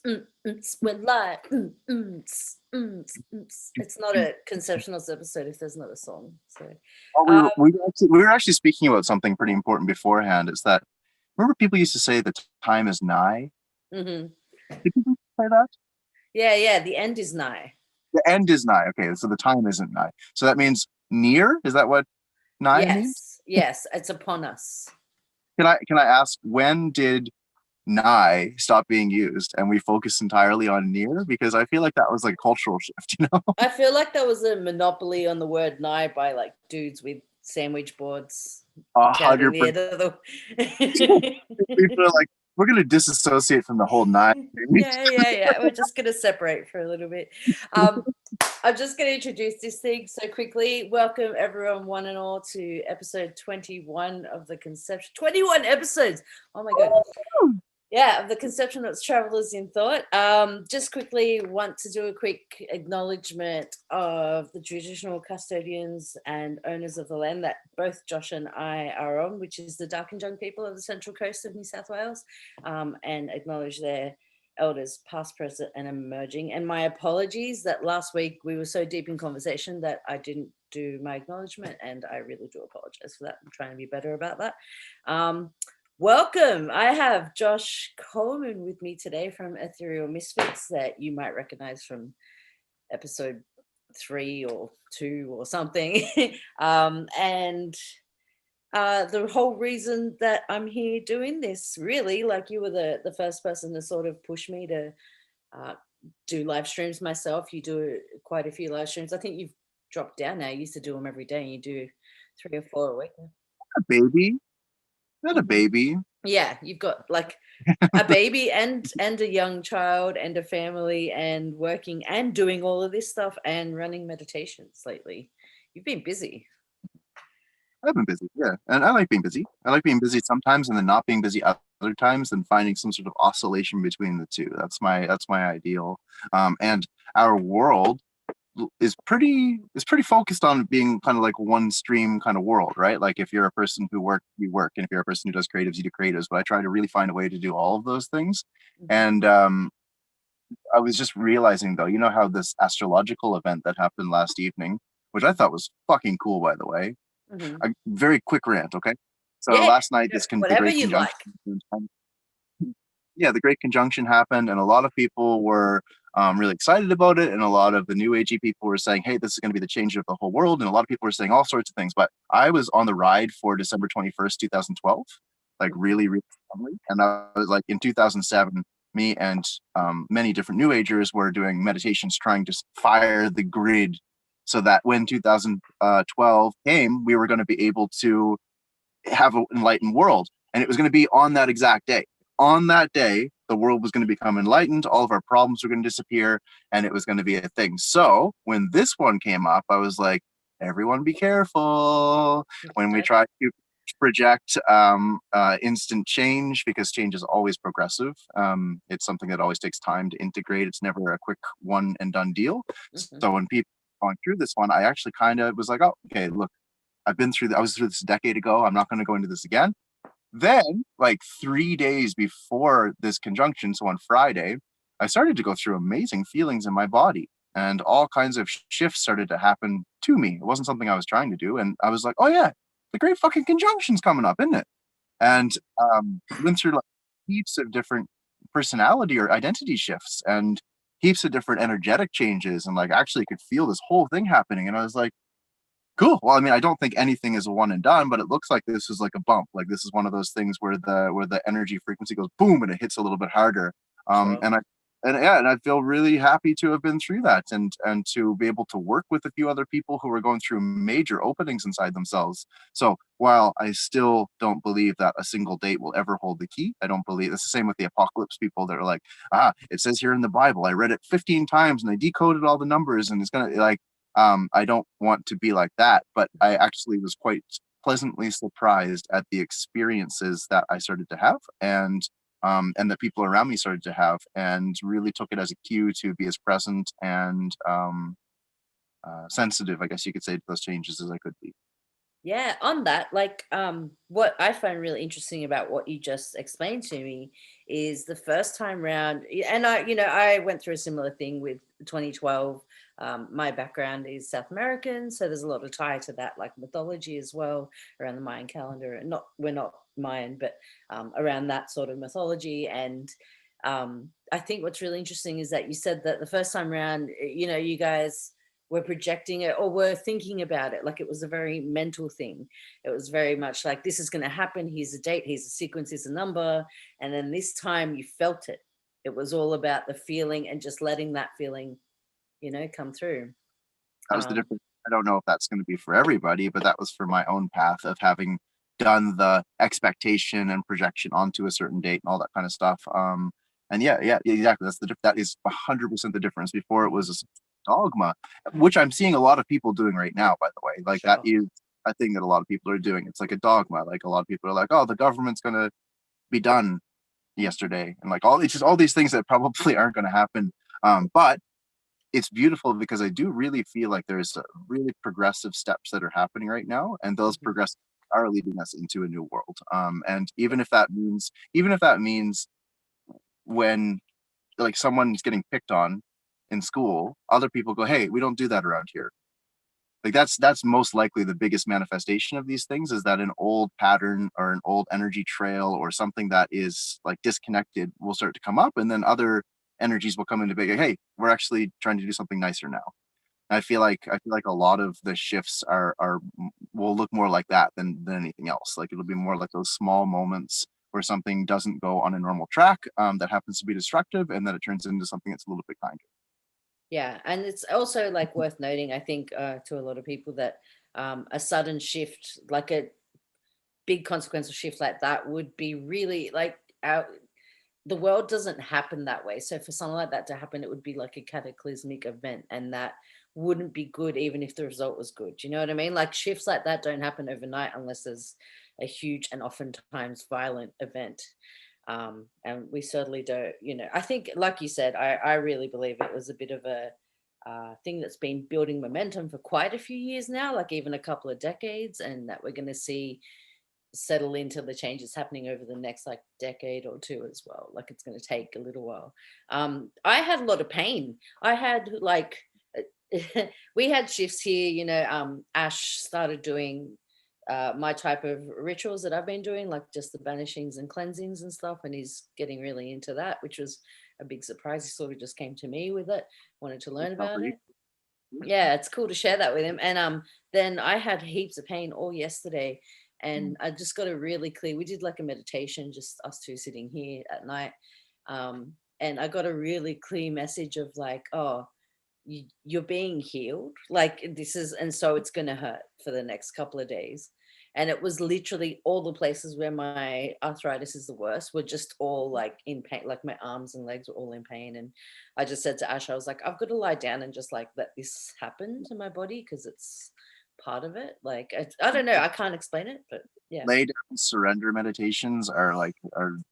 We're live. It's not a Conceptionals episode if there's not a song. So, Oh, um, we were actually speaking about something pretty important beforehand. Is that remember people used to say the time is nigh? mhm. Did people say that? Yeah. The end is nigh. The end is nigh. Okay, so the time isn't nigh. So that means near? Is that what nigh means? Yes, it's upon us. Can I ask when did nigh stop being used and we focus entirely on near? Because I feel like that was like a cultural shift, you know? I feel like there was a monopoly on the word nigh by like dudes with sandwich boards gathering the 100%. end of People the. are like, we're gonna disassociate from the whole nigh. Yeah. We're just gonna separate for a little bit. Um, I'm just going to introduce this thing so quickly. Welcome, everyone, one and all, to episode 21 of the Conception. 21 episodes! Oh my God. Yeah, of the Conceptionauts Travelers in Thought. Just quickly want to do a quick acknowledgement of the traditional custodians and owners of the land that both Josh and I are on, which is the Darkinjung people of the Central Coast of New South Wales, and acknowledge their elders, past, present, and emerging. And my apologies that last week we were so deep in conversation that I didn't do my acknowledgement, and I really do apologize for that. I'm trying to be better about that. Welcome. I have Josh Coleman with me today from Ethereal Misfits that you might recognize from episode 3 or 2 or something. And the whole reason that I'm here doing this, really, like you were the first person to sort of push me to do live streams myself. You do quite a few live streams. I think you've dropped down now. You used to do them every day and you do 3 or 4 a week now. A baby, not a baby. Yeah, you've got like a baby and a young child and a family and working and doing all of this stuff and running meditations lately. You've been busy. I've been busy, yeah, and I like being busy. I like being busy sometimes, and then not being busy other times, and finding some sort of oscillation between the two. That's my ideal. And our world is pretty focused on being kind of like one stream kind of world, right? Like if you're a person who work, you work, and if you're a person who does creatives, you do creatives. But I try to really find a way to do all of those things. Mhm. And I was just realizing though, you know how this astrological event that happened last evening, which I thought was fucking cool, by the way. Mhm. A very quick rant, okay? So Yeah, last night, the whatever Great you'd Conjunction. like. Yeah, the Great Conjunction happened, and a lot of people were really excited about it, and a lot of the new agey people were saying, "Hey, this is going to be the change of the whole world," and a lot of people were saying all sorts of things. But I was on the ride for December 21st, 2012, like really, really strongly, and I was like in 2007. Me and many different new agers were doing meditations, trying to fire the grid, so that when 2012 came, we were going to be able to have an enlightened world. And it was going to be on that exact day. On that day, the world was going to become enlightened, all of our problems were going to disappear, and it was going to be a thing. So when this one came up, I was like, everyone be careful when we try to project instant change, because change is always progressive. It's something that always takes time to integrate. It's never a quick one and done deal. Mhm. So when people going through this one, I actually kind of was like, oh, okay, look, I was through this a decade ago. I'm not going to go into this again. Then, like 3 days before this conjunction, so on Friday, I started to go through amazing feelings in my body, and all kinds of shifts started to happen to me. It wasn't something I was trying to do. And I was like, oh, yeah, the great fucking conjunction's coming up, isn't it? And went through like heaps of different personality or identity shifts and heaps of different energetic changes, and like actually could feel this whole thing happening. And I was like, cool. Well, I mean, I don't think anything is a one and done, but it looks like this is like a bump. Like this is one of those things where the energy frequency goes boom and it hits a little bit harder. Sure. And I feel really happy to have been through that, and to be able to work with a few other people who are going through major openings inside themselves. So while I still don't believe that a single date will ever hold the key, I don't believe it's the same with the apocalypse people that are like, it says here in the Bible, I read it 15 times and I decoded all the numbers and it's gonna like I don't want to be like that, but I actually was quite pleasantly surprised at the experiences that I started to have, and that people around me started to have, and really took it as a cue to be as present and sensitive, I guess you could say, to those changes as I could be. Yeah, on that, like, what I find really interesting about what you just explained to me is the first time round, and I went through a similar thing with 2012. My background is South American, so there's a lot of tie to that, like mythology as well, around the Mayan calendar. And not we're not Mayan, but around that sort of mythology. And I think what's really interesting is that you said that the first time round, you guys were projecting it or were thinking about it like it was a very mental thing. It was very much like, this is going to happen. Here's a date, here's a sequence, here's a number. And then this time you felt it. It was all about the feeling and just letting that feeling, come through. That was the Um, difference. I don't know if that's going to be for everybody, but that was for my own path of having done the expectation and projection onto a certain date and all that kind of stuff. And yeah, exactly. That is 100% the difference. Before it was a dogma, which I'm seeing a lot of people doing right now, by the way. Like that sure. is a thing that a lot of people are doing. It's like a dogma. Like a lot of people are like, oh, the government's going to be done yesterday, and like it's just all these things that probably aren't going to happen. But it's beautiful because I do really feel like there's really progressive steps that are happening right now, and those Mhm. progressive are leading us into a new world. And even if that means when like someone's getting picked on in school, other people go, "Hey, we don't do that around here." Like that's most likely the biggest manifestation of these things, is that an old pattern or an old energy trail or something that is like disconnected will start to come up, and then other energies will come into big. Hey, we're actually trying to do something nicer now. I feel like a lot of the shifts are will look more like that than anything else. Like it'll be more like those small moments where something doesn't go on a normal track, that happens to be destructive, and then it turns into something that's a little bit kinder. Yeah, and it's also like worth noting, I think, to a lot of people that a sudden shift, like a big consequential shift like that, would be really like the world doesn't happen that way. So for something like that to happen, it would be like a cataclysmic event, and that wouldn't be good even if the result was good. Do you know what I mean? Like shifts like that don't happen overnight unless there's a huge and oftentimes violent event. And we certainly don't, I think, like you said, I really believe it was a bit of a thing that's been building momentum for quite a few years now, like even a couple of decades, and that we're going to see settle into the changes happening over the next like decade or two as well. Like it's going to take a little while. I had a lot of pain. I had like we had shifts here. Ash started doing my type of rituals that I've been doing, like just the banishings and cleansings and stuff, and he's getting really into that, which was a big surprise. He sort of just came to me with it, wanted to learn about Discovery. it. Yeah, it's cool to share that with him. And then I had heaps of pain all yesterday, and I just got a really clear. We did like a meditation, just us two sitting here at night, and I got a really clear message of like, oh, you're being healed. Like this is, and so it's going to hurt for the next couple of days. And it was literally all the places where my arthritis is the worst were just all like in pain, like my arms and legs were all in pain. And I just said to Ash, I was like, I've got to lie down and just like let this happen to my body because it's part of it. Like, I don't know, I can't explain it, but yeah. Lay down surrender meditations are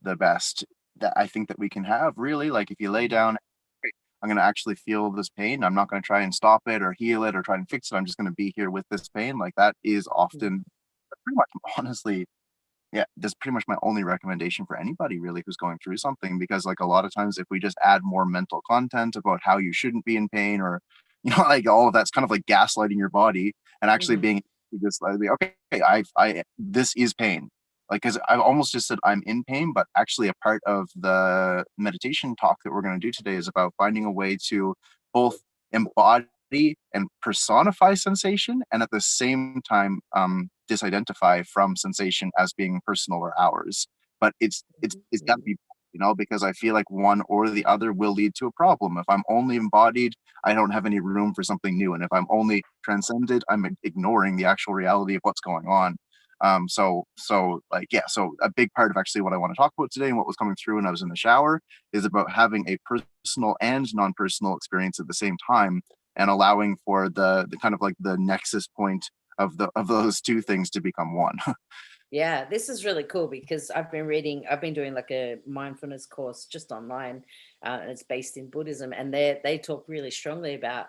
the best that I think that we can have, really. Like if you lay Mhm. down, "Okay, I'm going to actually feel this pain. I'm not going to try and stop it or heal it or try and fix it. I'm just going to be here with this pain." Like that is Mhm. often pretty much, honestly, yeah, that's pretty much my only recommendation for anybody really who's going through something, because like a lot of times if we just add more mental content about how you shouldn't be in pain, or like all of that's kind of like gaslighting your body, and actually Mhm. being just like, okay, I this is pain. Like, because I've almost just said I'm in pain, but actually a part of the meditation talk that we're going to do today is about finding a way to both embody and personify sensation, and at the same time disidentify from sensation as being personal or ours. But it's got to Mhm. be, because I feel like one or the other will lead to a problem. If I'm only embodied, I don't have any room for something new, and if I'm only transcended, I'm ignoring the actual reality of what's going on. So like, yeah, so a big part of actually what I want to talk about today and what was coming through when I was in the shower is about having a personal and non-personal experience at the same time, and allowing for the kind of like the nexus point of those two things to become one. Yeah, this is really cool because I've been doing like a mindfulness course just online, and it's based in Buddhism, and they talk really strongly about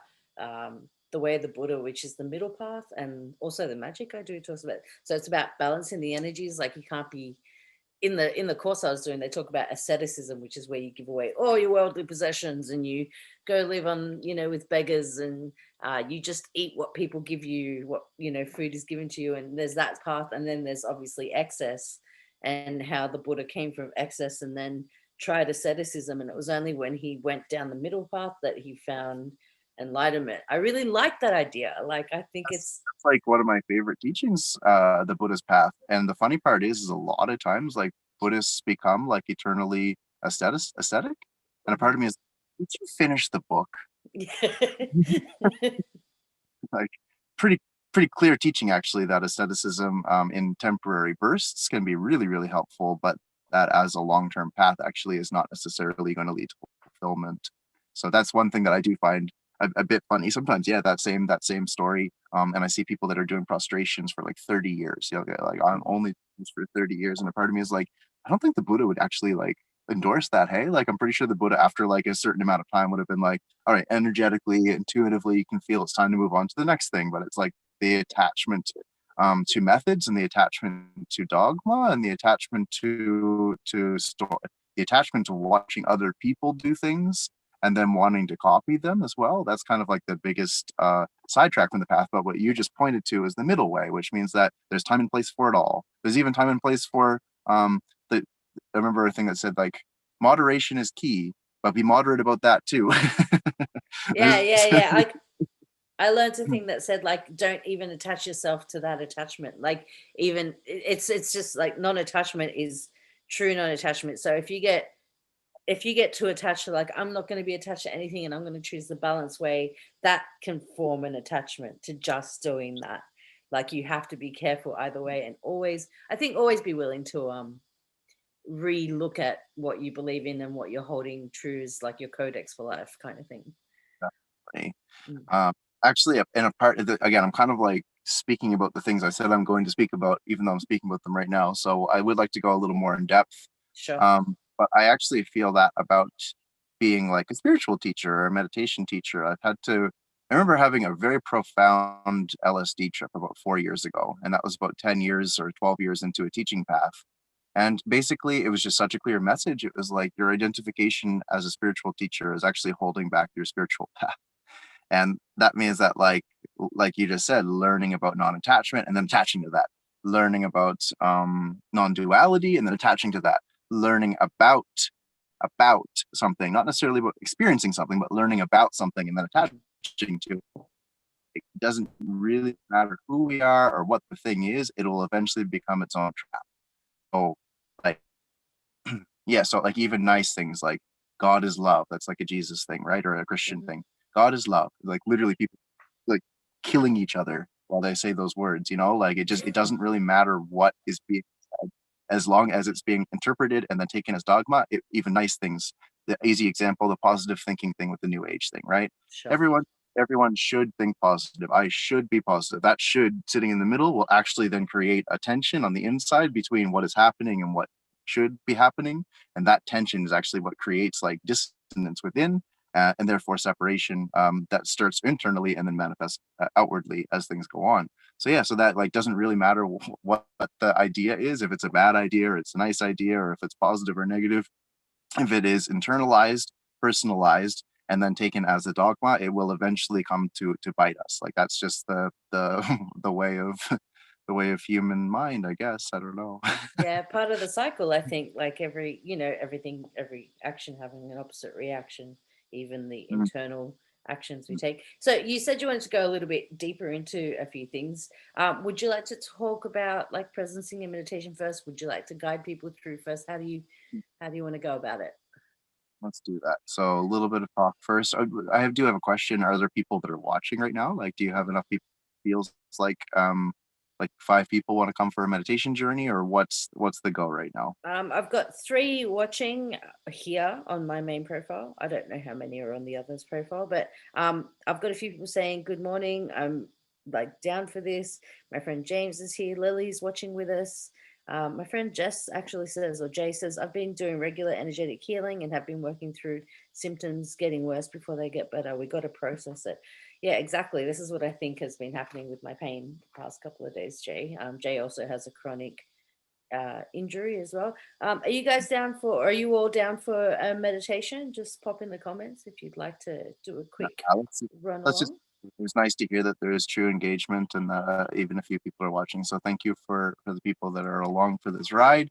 the way of the Buddha, which is the middle path, and also the magic I do talks about. So it's about balancing the energies. Like you can't be in the course I was doing, they talk about asceticism, which is where you give away all your worldly possessions and you go live on, with beggars, and you just eat what people give you, what food is given to you, and there's that path, and then there's obviously excess, and how the Buddha came from excess and then tried asceticism, and it was only when he went down the middle path that he found enlightenment. I really like that idea. Like I think That's like one of my favorite teachings, the Buddhist path. And the funny part is a lot of times like Buddhists become like eternally aesthetic. And a part of me is, did you finish the book? Like pretty pretty clear teaching actually that asceticism in temporary bursts can be really, really helpful, but that as a long-term path actually is not necessarily going to lead to fulfillment. So that's one thing that I do find a bit funny sometimes. Yeah, that same story. And I see people that are doing prostrations for like 30 years. Like I'm only doing this for 30 years, and a part of me is like, I don't think the Buddha would actually like endorse that. Hey, like I'm pretty sure the Buddha after like a certain amount of time would have been like, all right, energetically, intuitively, you can feel it's time to move on to the next thing. But it's like the attachment to methods, and the attachment to dogma, and the attachment to story, the attachment to watching other people do things and then wanting to copy them as well. That's kind of like the biggest sidetrack from the path. But what you just pointed to is the middle way, which means that there's time and place for it all. There's even time and place for the. I remember a thing that said like moderation is key, but be moderate about that too. yeah. I learned a thing that said like don't even attach yourself to that attachment. Like even it's just like non-attachment is true non-attachment. So if you get too attached to like I'm not going to be attached to anything and I'm going to choose the balanced way, that can form an attachment to just doing that. Like you have to be careful either way, and always be willing to re-look at what you believe in and what you're holding true as like your codex for life kind of thing. Definitely. Mm. Um, actually, in a part of the, again, I'm kind of like speaking about the things I said I'm going to speak about, even though I'm speaking about them right now. So I would like to go a little more in depth. Sure. But I actually feel that about being like a spiritual teacher or a meditation teacher. I remember having a very profound LSD trip about 4 years ago, and that was about 10 years or 12 years into a teaching path. And basically, it was just such a clear message. It was like your identification as a spiritual teacher is actually holding back your spiritual path. And that means that like you just said, learning about non-attachment and then attaching to that, learning about non-duality and then attaching to that, learning about something, not necessarily about experiencing something, but learning about something and then attaching to it. It doesn't really matter who we are or what the thing is, it'll eventually become its own trap. So like yeah, so like even nice things like God is love, that's like a Jesus thing, right? Or a Christian Mhm. thing. God is love. Like literally people like killing each other while they say those words, like it doesn't really matter what is being said as long as it's being interpreted and then taken as dogma. Even nice things, the easy example, the positive thinking thing with the new age thing, right? Sure. Everyone should think positive. I should be positive. That should sitting in the middle will actually then create a tension on the inside between what is happening and what should be happening, and that tension is actually what creates like dissonance within, and therefore separation that starts internally and then manifests outwardly as things go on. So yeah, so that like doesn't really matter what the idea is, if it's a bad idea or it's a nice idea, or if it's positive or negative. If it is internalized, personalized, and then taken as a dogma, it will eventually come to bite us. Like that's just the the way of the way of human mind, I guess. I don't know. Yeah, part of the cycle, I think, like everything, every action having an opposite reaction, even the internal actions we take. So you said you wanted to go a little bit deeper into a few things. Would you like to talk about like presencing and meditation first? Would you like to guide people through first? How do you want to go about it? Let's do that. So a little bit of talk first. Do have a question. Are there people that are watching right now? Like, do you have enough people? Feels like 5 people want to come for a meditation journey, or what's the go right now? I've got 3 watching here on my main profile. I don't know how many are on the others' profile, but I've got a few people saying good morning. I'm like down for this. My friend James is here. Lily's watching with us. My friend Jess actually says, or Jay says, I've been doing regular energetic healing and have been working through symptoms getting worse before they get better. We got to process it. Yeah, exactly. This is what I think has been happening with my pain the past couple of days, Jay. Jay also has a chronic injury as well. Are you guys down for, are you all down for a meditation? Just pop in the comments if you'd like to do a quick run Let's just, along. it was nice to hear that there is true engagement and even a few people are watching. So thank you for the people that are along for this ride.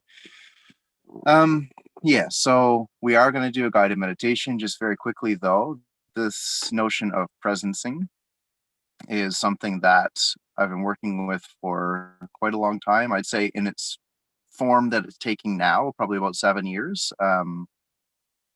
Yeah, so we are going to do a guided meditation. Just very quickly though, this notion of presencing is something that I've been working with for quite a long time. I'd say in its form that it's taking now, probably about 7 years.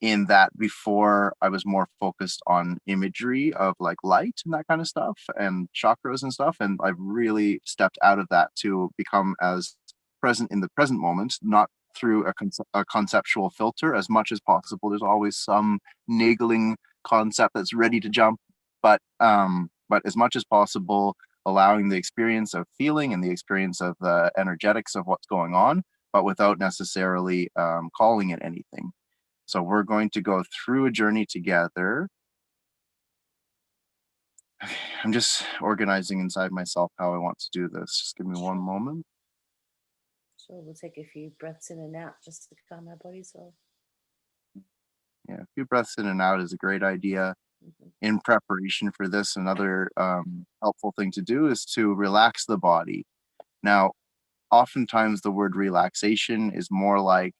In that before I was more focused on imagery of like light and that kind of stuff and chakras and stuff. And I've really stepped out of that to become as present in the present moment, not through a conceptual filter as much as possible. There's always some niggling concept that's ready to jump, but as much as possible, allowing the experience of feeling and the experience of the energetics of what's going on, but without necessarily calling it anything. So we're going to go through a journey together. I'm just organizing inside myself how I want to do this. Just give me one moment. So we'll take a few breaths in and out just to calm our bodies off. Yeah, a few breaths in and out is a great idea. In preparation for this, another helpful thing to do is to relax the body. Now, oftentimes the word relaxation is more like,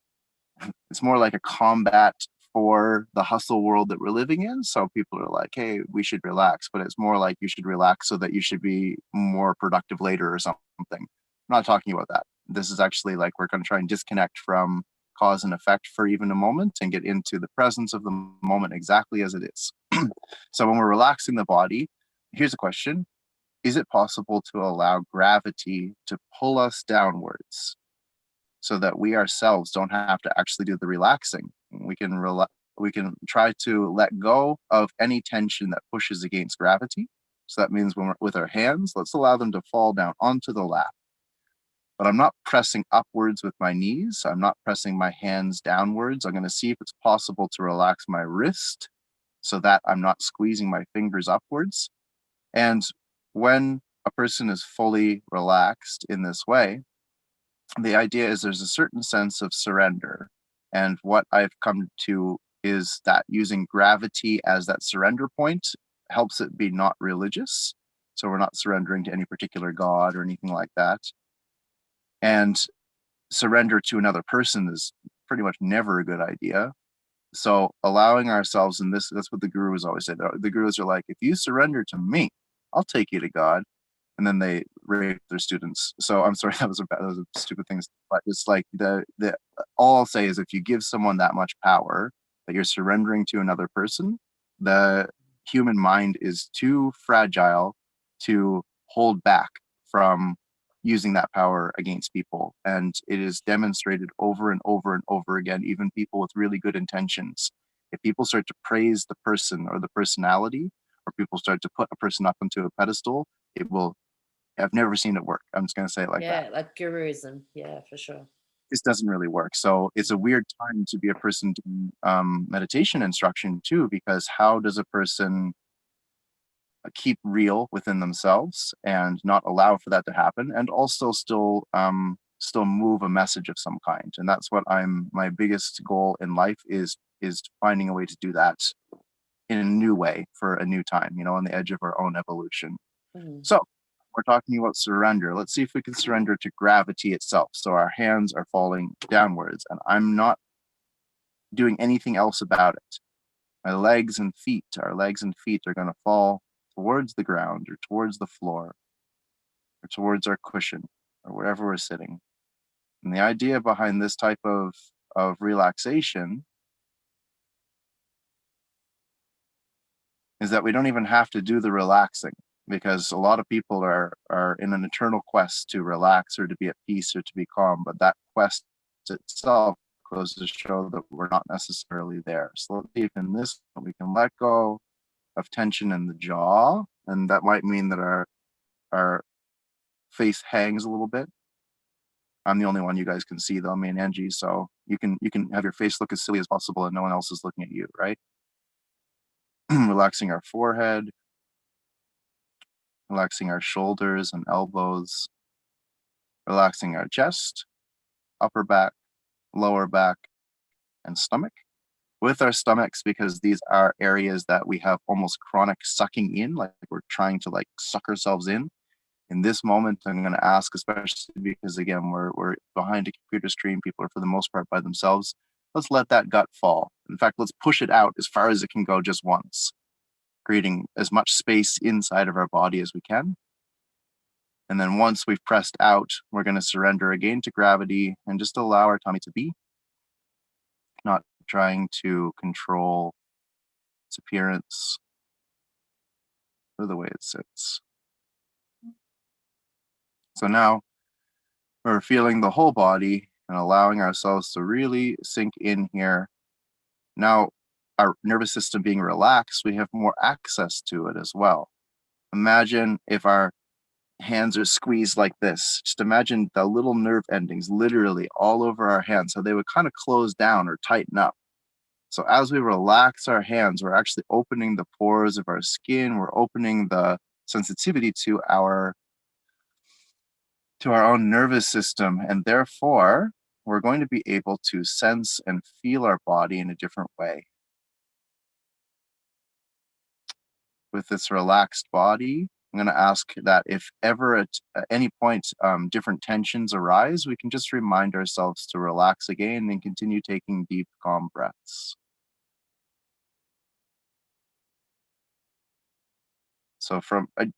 it's more like a combat for the hustle world that we're living in. So people are like, hey, we should relax, but it's more like you should relax so that you should be more productive later or something. I'm not talking about that. This is actually like we're going to try and disconnect from cause and effect for even a moment and get into the presence of the moment exactly as it is. So when we're relaxing the body, here's a question. Is it possible to allow gravity to pull us downwards so that we ourselves don't have to actually do the relaxing? We can try to let go of any tension that pushes against gravity. So that means when we're with our hands, let's allow them to fall down onto the lap. But I'm not pressing upwards with my knees. I'm not pressing my hands downwards. I'm going to see if it's possible to relax my wrist so that I'm not squeezing my fingers upwards. And when a person is fully relaxed in this way, the idea is there's a certain sense of surrender. And what I've come to is that using gravity as that surrender point helps it be not religious. So we're not surrendering to any particular god or anything like that. And surrender to another person is pretty much never a good idea. So allowing ourselves in this, that's what the gurus always say. The gurus are like, if you surrender to me, I'll take you to God. And then they rape their students. So I'm sorry, that was a stupid thing. But it's like all I'll say is if you give someone that much power that you're surrendering to another person, the human mind is too fragile to hold back from using that power against people. And it is demonstrated over and over and over again, even people with really good intentions. If people start to praise the person or the personality, or people start to put a person up onto a pedestal, it will, I've never seen it work. I'm just going to say it like that. Yeah, like guruism. Yeah, for sure. This doesn't really work. So it's a weird time to be a person doing meditation instruction too, because how does a person keep real within themselves and not allow for that to happen, and also still move a message of some kind? And that's what my biggest goal in life is finding a way to do that in a new way for a new time, on the edge of our own evolution. So we're talking about surrender. Let's see if we can surrender to gravity itself. So our hands are falling downwards and I'm not doing anything else about it. Our legs and feet are going to fall towards the ground or towards the floor or towards our cushion or wherever we're sitting. And the idea behind this type of relaxation is that we don't even have to do the relaxing, because a lot of people are in an eternal quest to relax or to be at peace or to be calm, but that quest itself goes to show that we're not necessarily there. So let's see if in this we can let go of tension in the jaw, and that might mean that our face hangs a little bit. I'm the only one you guys can see though, me and Angie, so you can have your face look as silly as possible and no one else is looking at you, right? Relaxing our forehead, relaxing our shoulders and elbows, relaxing our chest, upper back, lower back, and stomach. With our stomachs, because these are areas that we have almost chronic sucking in, like we're trying to like suck ourselves in. In this moment, I'm going to ask, especially because again, we're behind a computer screen, people are for the most part by themselves. Let's let that gut fall. In fact, let's push it out as far as it can go just once, creating as much space inside of our body as we can. And then once we've pressed out, we're going to surrender again to gravity and just allow our tummy to be, not trying to control its appearance or the way it sits. So now we're feeling the whole body and allowing ourselves to really sink in here. Now, our nervous system being relaxed, we have more access to it as well. Imagine if our hands are squeezed like this. Just imagine the little nerve endings literally all over our hands, so they would kind of close down or tighten up. So as we relax our hands, we're actually opening the pores of our skin. We're opening the sensitivity to our own nervous system. And therefore, we're going to be able to sense and feel our body in a different way. With this relaxed body, I'm going to ask that if ever at any point different tensions arise, we can just remind ourselves to relax again and continue taking deep, calm breaths. So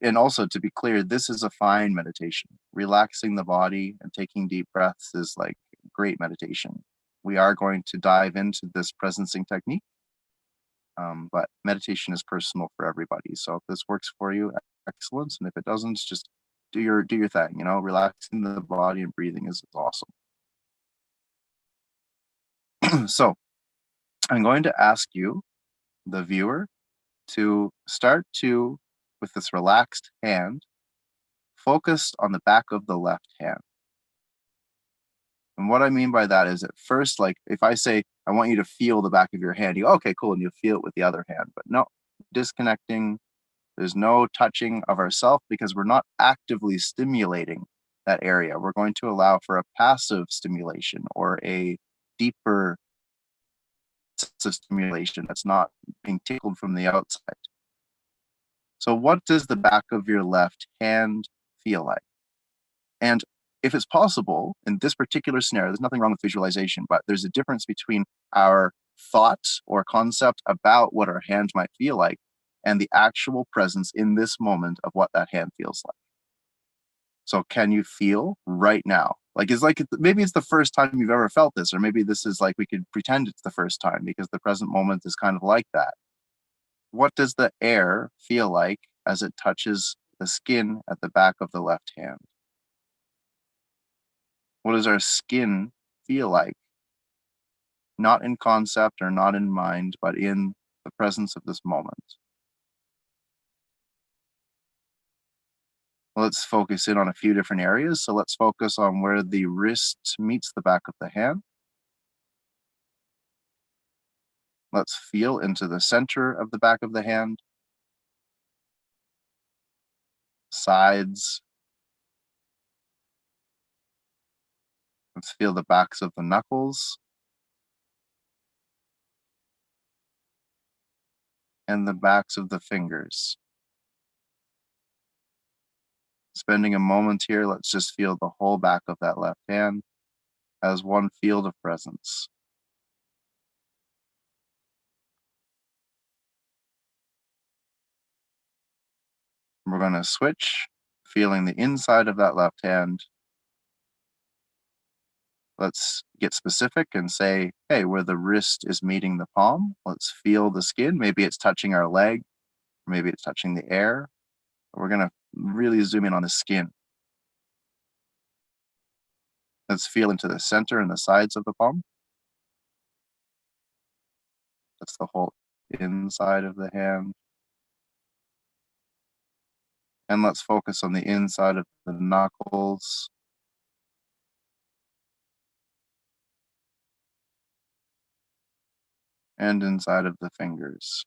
and also to be clear, this is a fine meditation. Relaxing the body and taking deep breaths is like great meditation. We are going to dive into this presencing technique, but meditation is personal for everybody. So if this works for you, excellent. And if it doesn't, just do your thing. You know, relaxing the body and breathing is awesome. So I'm going to ask you, the viewer, to start with this relaxed hand, focused on the back of the left hand. And what I mean by that is at first, like if I say, I want you to feel the back of your hand, you go, okay, cool. And you feel it with the other hand, but no, disconnecting. There's no touching of ourself because we're not actively stimulating that area. We're going to allow for a passive stimulation or a deeper sense of stimulation that's not being tickled from the outside. So what does the back of your left hand feel like? And if it's possible, in this particular scenario, there's nothing wrong with visualization, but there's a difference between our thought or concept about what our hand might feel like and the actual presence in this moment of what that hand feels like. So can you feel right now? Like maybe it's the first time you've ever felt this, or maybe this is like we could pretend it's the first time because the present moment is kind of like that. What does the air feel like as it touches the skin at the back of the left hand? What does our skin feel like? Not in concept or not in mind, but in the presence of this moment. Let's focus in on a few different areas. So let's focus on where the wrist meets the back of the hand. Let's feel into the center of the back of the hand, sides. Let's feel the backs of the knuckles and the backs of the fingers. Spending a moment here, let's just feel the whole back of that left hand as one field of presence. We're going to switch, feeling the inside of that left hand. Let's get specific and say, hey, where the wrist is meeting the palm, let's feel the skin. Maybe it's touching our leg, maybe it's touching the air. We're going to really zoom in on the skin. Let's feel into the center and the sides of the palm. That's the whole inside of the hand. And let's focus on the inside of the knuckles and inside of the fingers.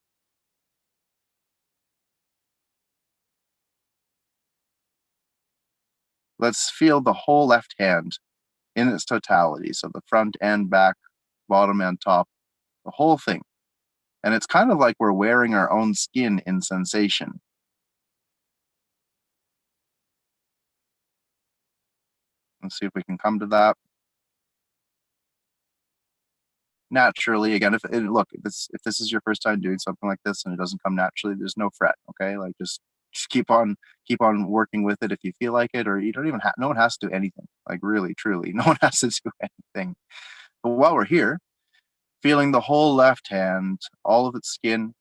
Let's feel the whole left hand in its totality. So the front and back, bottom and top, the whole thing. And it's kind of like we're wearing our own skin in sensation. Let's see if we can come to that. Naturally, again, if this is your first time doing something like this and it doesn't come naturally, there's no fret. Okay, like just keep on working with it if you feel like it, or you don't even no one has to do anything. Like really, truly, no one has to do anything. But while we're here, feeling the whole left hand, all of its skin.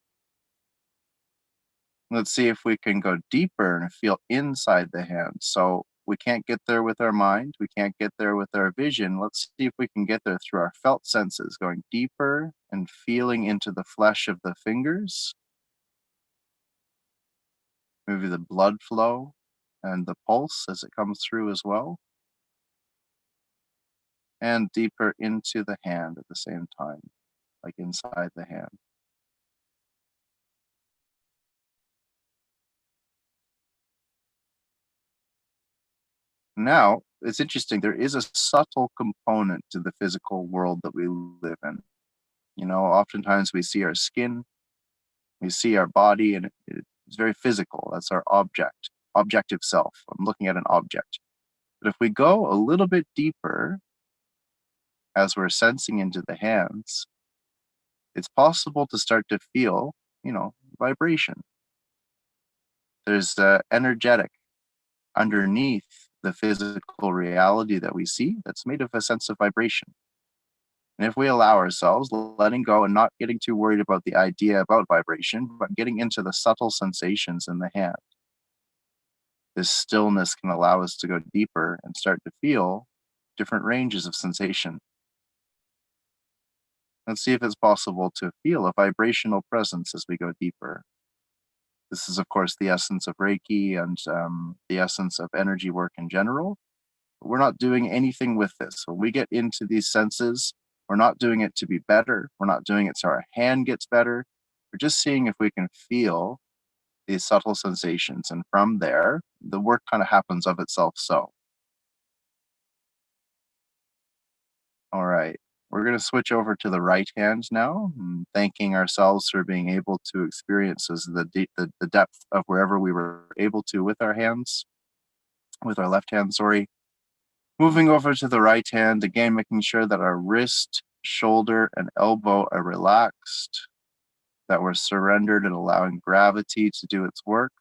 Let's see if we can go deeper and feel inside the hand. So we can't get there with our mind. We can't get there with our vision. Let's see if we can get there through our felt senses, going deeper and feeling into the flesh of the fingers. Maybe the blood flow and the pulse as it comes through as well. And deeper into the hand at the same time, like inside the hand. Now, it's interesting, there is a subtle component to the physical world that we live in. You know, oftentimes we see our skin, we see our body, and it's very physical. That's our objective self. I'm looking at an object. But if we go a little bit deeper as we're sensing into the hands, it's possible to start to feel, vibration. There's energetic underneath the physical reality that we see that's made of a sense of vibration. And if we allow ourselves letting go and not getting too worried about the idea about vibration, but getting into the subtle sensations in the hand, this stillness can allow us to go deeper and start to feel different ranges of sensation. Let's see if it's possible to feel a vibrational presence as we go deeper. This is, of course, the essence of Reiki and the essence of energy work in general. We're not doing anything with this. When we get into these senses, we're not doing it to be better. We're not doing it so our hand gets better. We're just seeing if we can feel these subtle sensations. And from there, the work kind of happens of itself. So, all right, we're going to switch over to the right hand now, thanking ourselves for being able to experience the depth of wherever we were able to with our hands, with our left hand, sorry. Moving over to the right hand, again, making sure that our wrist, shoulder, and elbow are relaxed, that we're surrendered and allowing gravity to do its work.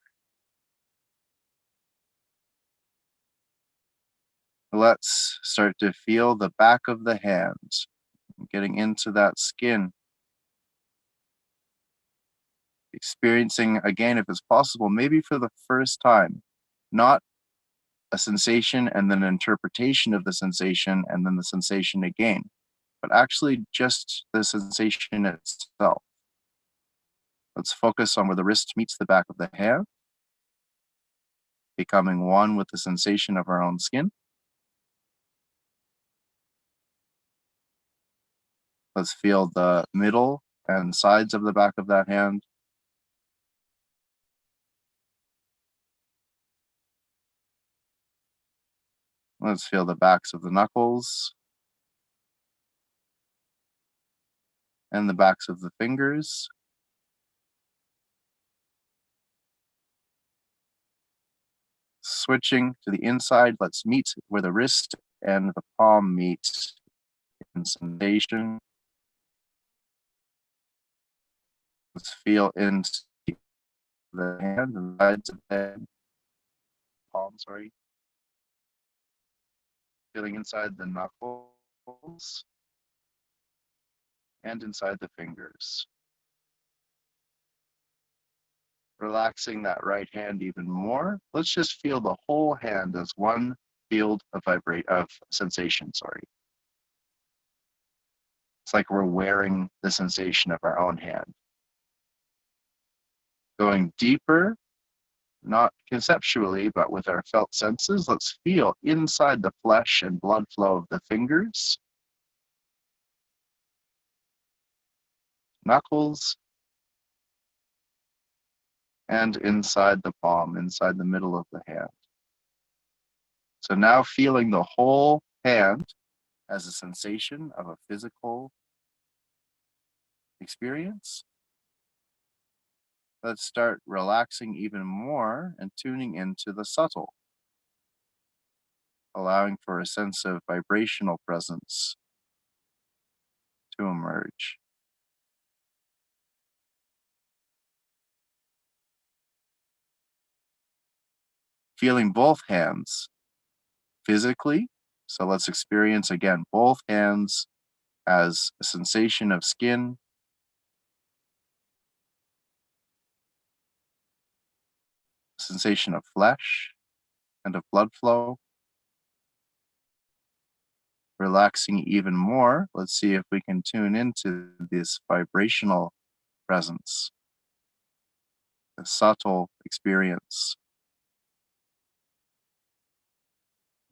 Let's start to feel the back of the hand, getting into that skin. Experiencing, again, if it's possible, maybe for the first time, not a sensation and then an interpretation of the sensation and then the sensation again, but actually just the sensation itself. Let's focus on where the wrist meets the back of the hand, becoming one with the sensation of our own skin. Let's feel the middle and sides of the back of that hand. Let's feel the backs of the knuckles and the backs of the fingers. Switching to the inside, let's meet where the wrist and the palm meet in sensation. Let's feel into the hand and sides of the hand, palm, sorry. Feeling inside the knuckles and inside the fingers. Relaxing that right hand even more. Let's just feel the whole hand as one field of sensation, sorry. It's like we're wearing the sensation of our own hand. Going deeper, not conceptually, but with our felt senses, let's feel inside the flesh and blood flow of the fingers. knuckles, and inside the palm, inside the middle of the hand. So now feeling the whole hand as a sensation of a physical experience. Let's start relaxing even more and tuning into the subtle, allowing for a sense of vibrational presence to emerge. Feeling both hands physically. So let's experience again both hands as a sensation of skin, sensation of flesh and of blood flow. Relaxing even more, let's see if we can tune into this vibrational presence, the subtle experience.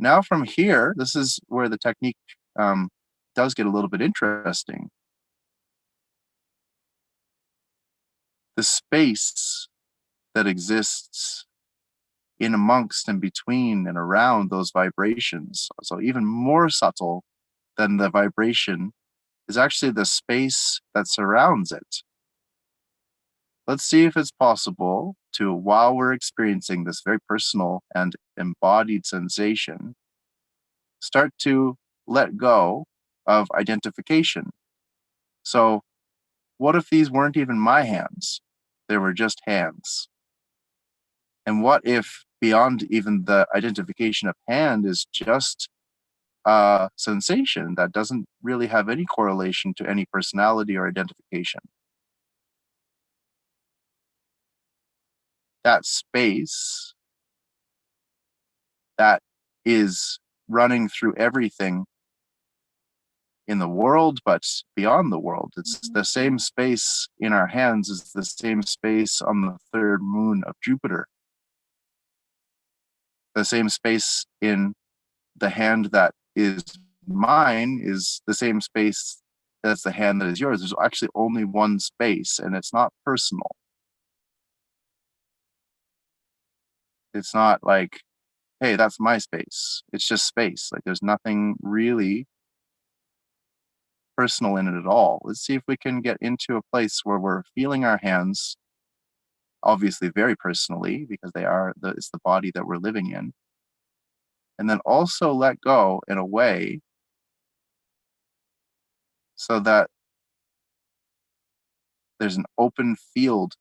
Now from here, this is where the technique does get a little bit interesting. The space that exists in amongst and between and around those vibrations, so even more subtle than the vibration, is actually the space that surrounds it. Let's see if it's possible to, while we're experiencing this very personal and embodied sensation, start to let go of identification. So, what if these weren't even my hands? They were just hands. And what if beyond even the identification of hand is just a sensation that doesn't really have any correlation to any personality or identification? That space that is running through everything in the world, but beyond the world. It's the same space in our hands as the same space on the third moon of Jupiter. The same space in the hand that is mine is the same space that's the hand that is yours. There's actually only one space, and it's not personal. It's not like, hey, that's my space. It's just space. Like there's nothing really personal in it at all. Let's see if we can get into a place where we're feeling our hands, obviously very personally, because it's the body that we're living in. And then also let go in a way so that there's an open field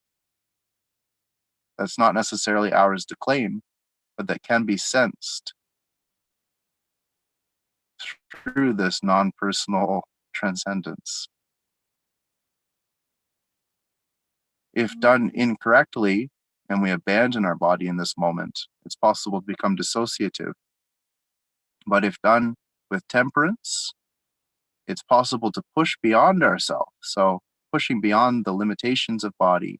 that's not necessarily ours to claim, but that can be sensed through this non-personal transcendence. If done incorrectly and we abandon our body in this moment, it's possible to become dissociative. But if done with temperance, it's possible to push beyond ourselves. So pushing beyond the limitations of body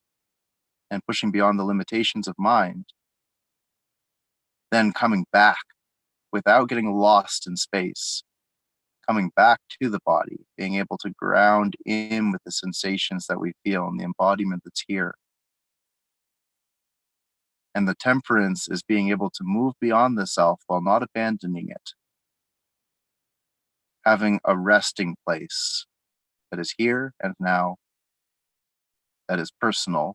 and pushing beyond the limitations of mind, then coming back without getting lost in space, coming back to the body, being able to ground in with the sensations that we feel and the embodiment that's here. And the temperance is being able to move beyond the self while not abandoning it, having a resting place that is here and now, that is personal,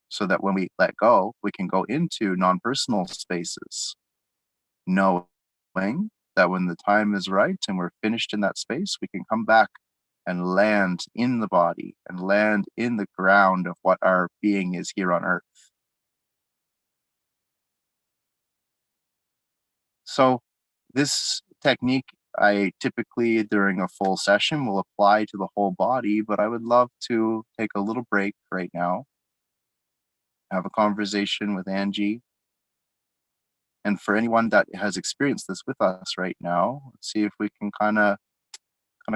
so that when we let go, we can go into non-personal spaces, knowing that when the time is right and we're finished in that space, we can come back and land in the body and land in the ground of what our being is here on earth. So this technique, I typically during a full session will apply to the whole body, but I would love to take a little break right now, have a conversation with Angie. And for anyone that has experienced this with us right now, let's see if we can kind of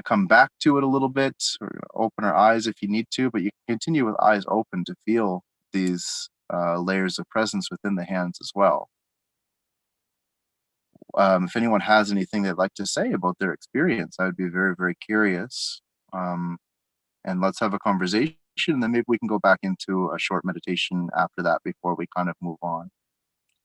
come back to it a little bit, or open our eyes if you need to, but you can continue with eyes open to feel these layers of presence within the hands as well. If anyone has anything they'd like to say about their experience, I would be very, very curious. and let's have a conversation, and then maybe we can go back into a short meditation after that before we kind of move on.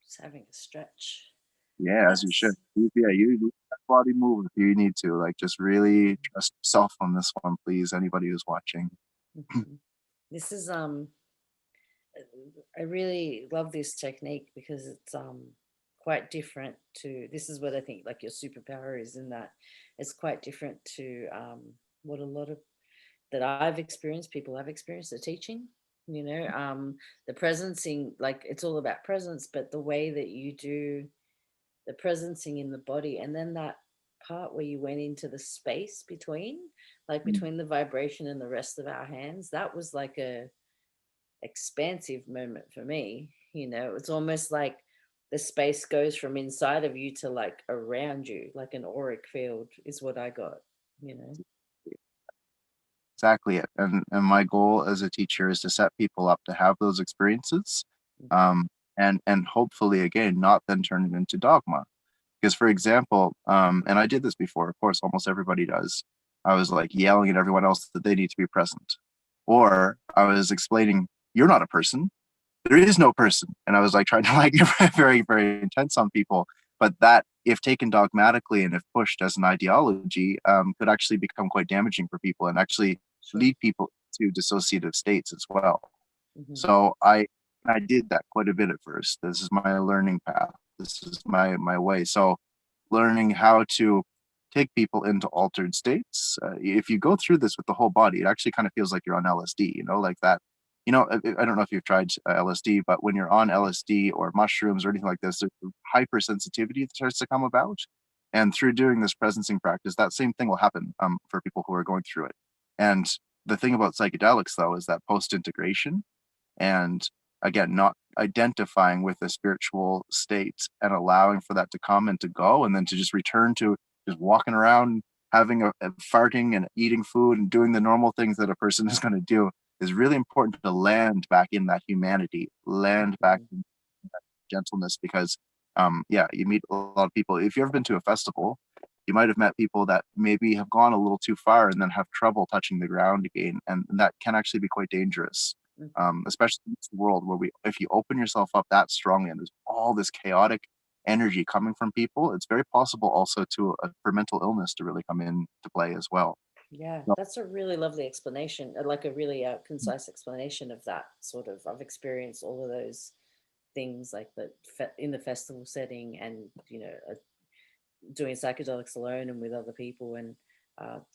Just having a stretch. Yeah, as you should. Yeah, you let that body move if you need to. Like, just really trust yourself on this one, please. Anybody who's watching. Mhm. This is I really love this technique because it's quite different to, this is what I think like your superpower is, in that it's quite different to what a lot of that I've experienced, people have experienced the teaching, you know, the presencing, like it's all about presence, but the way that you do the presencing in the body, and then that part where you went into the space between, like between the vibration and the rest of our hands, that was like a expansive moment for me. You know, it's almost like the space goes from inside of you to like around you, like an auric field is what I got, you know. Exactly it. And my goal as a teacher is to set people up to have those experiences, Mhm. and hopefully again not then turn it into dogma. Because for example, and I did this before, of course, almost everybody does. I was like yelling at everyone else that they need to be present, or I was explaining, you're not a person, there is no person, and I was like trying to like get very very intense on people. But that, if taken dogmatically and if pushed as an ideology, could actually become quite damaging for people and actually Sure. lead people to dissociative states as well. Hmm. So I did that quite a bit at first. This is my learning path. This is my way. So learning how to take people into altered states. If you go through this with the whole body, it actually kind of feels like you're on LSD, you know, like that. You know, I don't know if you've tried LSD, but when you're on LSD or mushrooms or anything like this, there's hypersensitivity that starts to come about. And through doing this presencing practice, that same thing will happen for people who are going through it. And the thing about psychedelics, though, is that post integration, and again, not identifying with the spiritual state and allowing for that to come and to go, and then to just return to just walking around, having a farting and eating food and doing the normal things that a person is going to do, is really important to land back in that humanity, land back Hmm. in that gentleness. Because yeah, you meet a lot of people. If you've ever been to a festival, you might have met people that maybe have gone a little too far and then have trouble touching the ground again, and that can actually be quite dangerous. Hmm. Especially in this world where if you open yourself up that strongly and there's all this chaotic energy coming from people, it's very possible also for mental illness to really come into play as well. Yeah, So, that's a really lovely explanation, like a really concise explanation of that sort of. I've experienced all of those things like that in the festival setting, and you know, doing psychedelics alone and with other people, and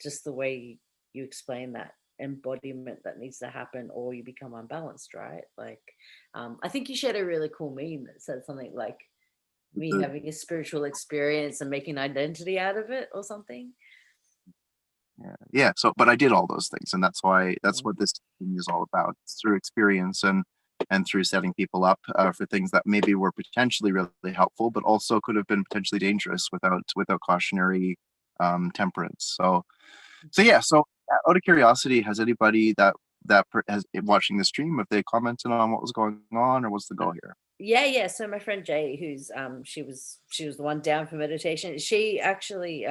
just the way you explain that embodiment that needs to happen, or you become unbalanced, right? Like, I think you shared a really cool meme that said something like me the, having a spiritual experience and making identity out of it or something. yeah, so but I did all those things, and that's Mm. what this thing is all about. It's through experience and through setting people up for things that maybe were potentially really helpful, but also could have been potentially dangerous without cautionary temperance. So Mhm. yeah. So out of curiosity, has anybody has watching the stream, if they commented on what was going on, or what's the Uh, goal here? yeah, yeah. So my friend Jay, who's she was the one down for meditation. She actually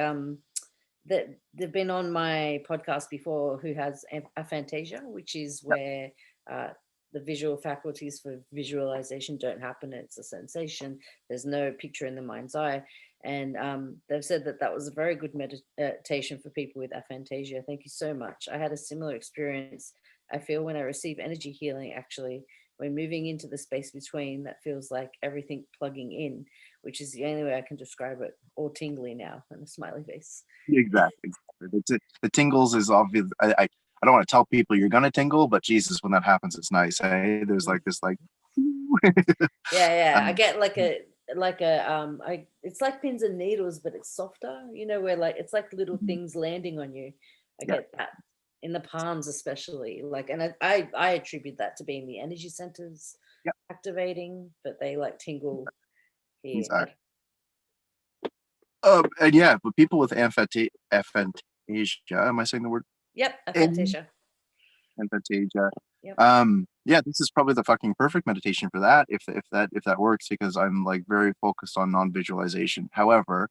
that they've been on my podcast before, who has aphantasia, which is where uh, the visual faculties for visualization don't happen. It's a sensation. There's no picture in the mind's eye. And they've said that that was a very good meditation for people with aphantasia. Thank you so much. I had a similar experience. I feel when I receive energy healing, actually, when moving into the space between, that feels like everything plugging in, which is the only way I can describe it, or tingly now, and a smiley face. Exactly. The tingles is obvious. I don't want to tell people you're gonna tingle, but Jesus, when that happens, it's nice. Hey, there's like this like. Yeah, yeah. I um, get like a I it's like pins and needles, but it's softer, you know, where like it's like little things landing on you. I yeah, get that in the palms especially. Like, and I attribute that to being the energy centers yeah, activating, but they like tingle here. exactly. And yeah, but people with aphantasia, am I saying the word? Yep, aphantasia. Aphantasia. Yep. Yeah, this is probably the fucking perfect meditation for that, if that works, because I'm like very focused on non-visualization. However,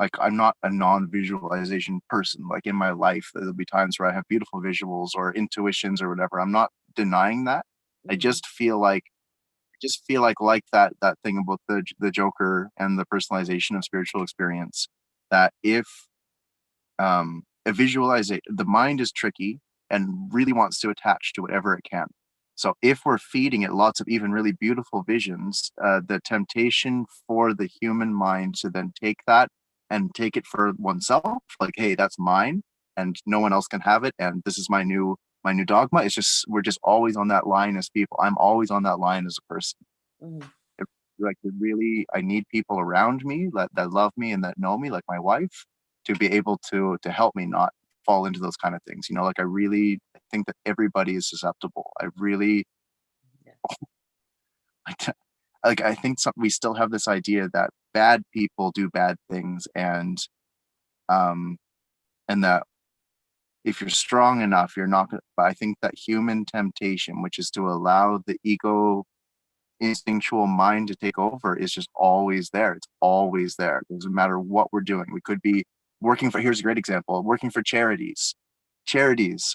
like I'm not a non-visualization person. Like in my life, there'll be times where I have beautiful visuals or intuitions or whatever. I'm not denying that. I just feel like that thing about the Joker and the personalization of spiritual experience, that if a visualization, the mind is tricky and really wants to attach to whatever it can. So if we're feeding it lots of even really beautiful visions, the temptation for the human mind to then take that and take it for oneself, like, hey, that's mine and no one else can have it, and this is my new dogma. It's just, we're just always on that line as people. I'm always on that line as a person. It, like, really, I need people around me that love me and that know me, like my wife, to be able to help me not fall into those kind of things. You know, like I think that everybody is susceptible. I really, I think we still have this idea that bad people do bad things, um and that if you're strong enough, you're not gonna. But I think that human temptation, which is to allow the ego instinctual mind to take over, is just always there. It's always there. It doesn't matter what we're doing. We could be working for, here's a great example, working for charities,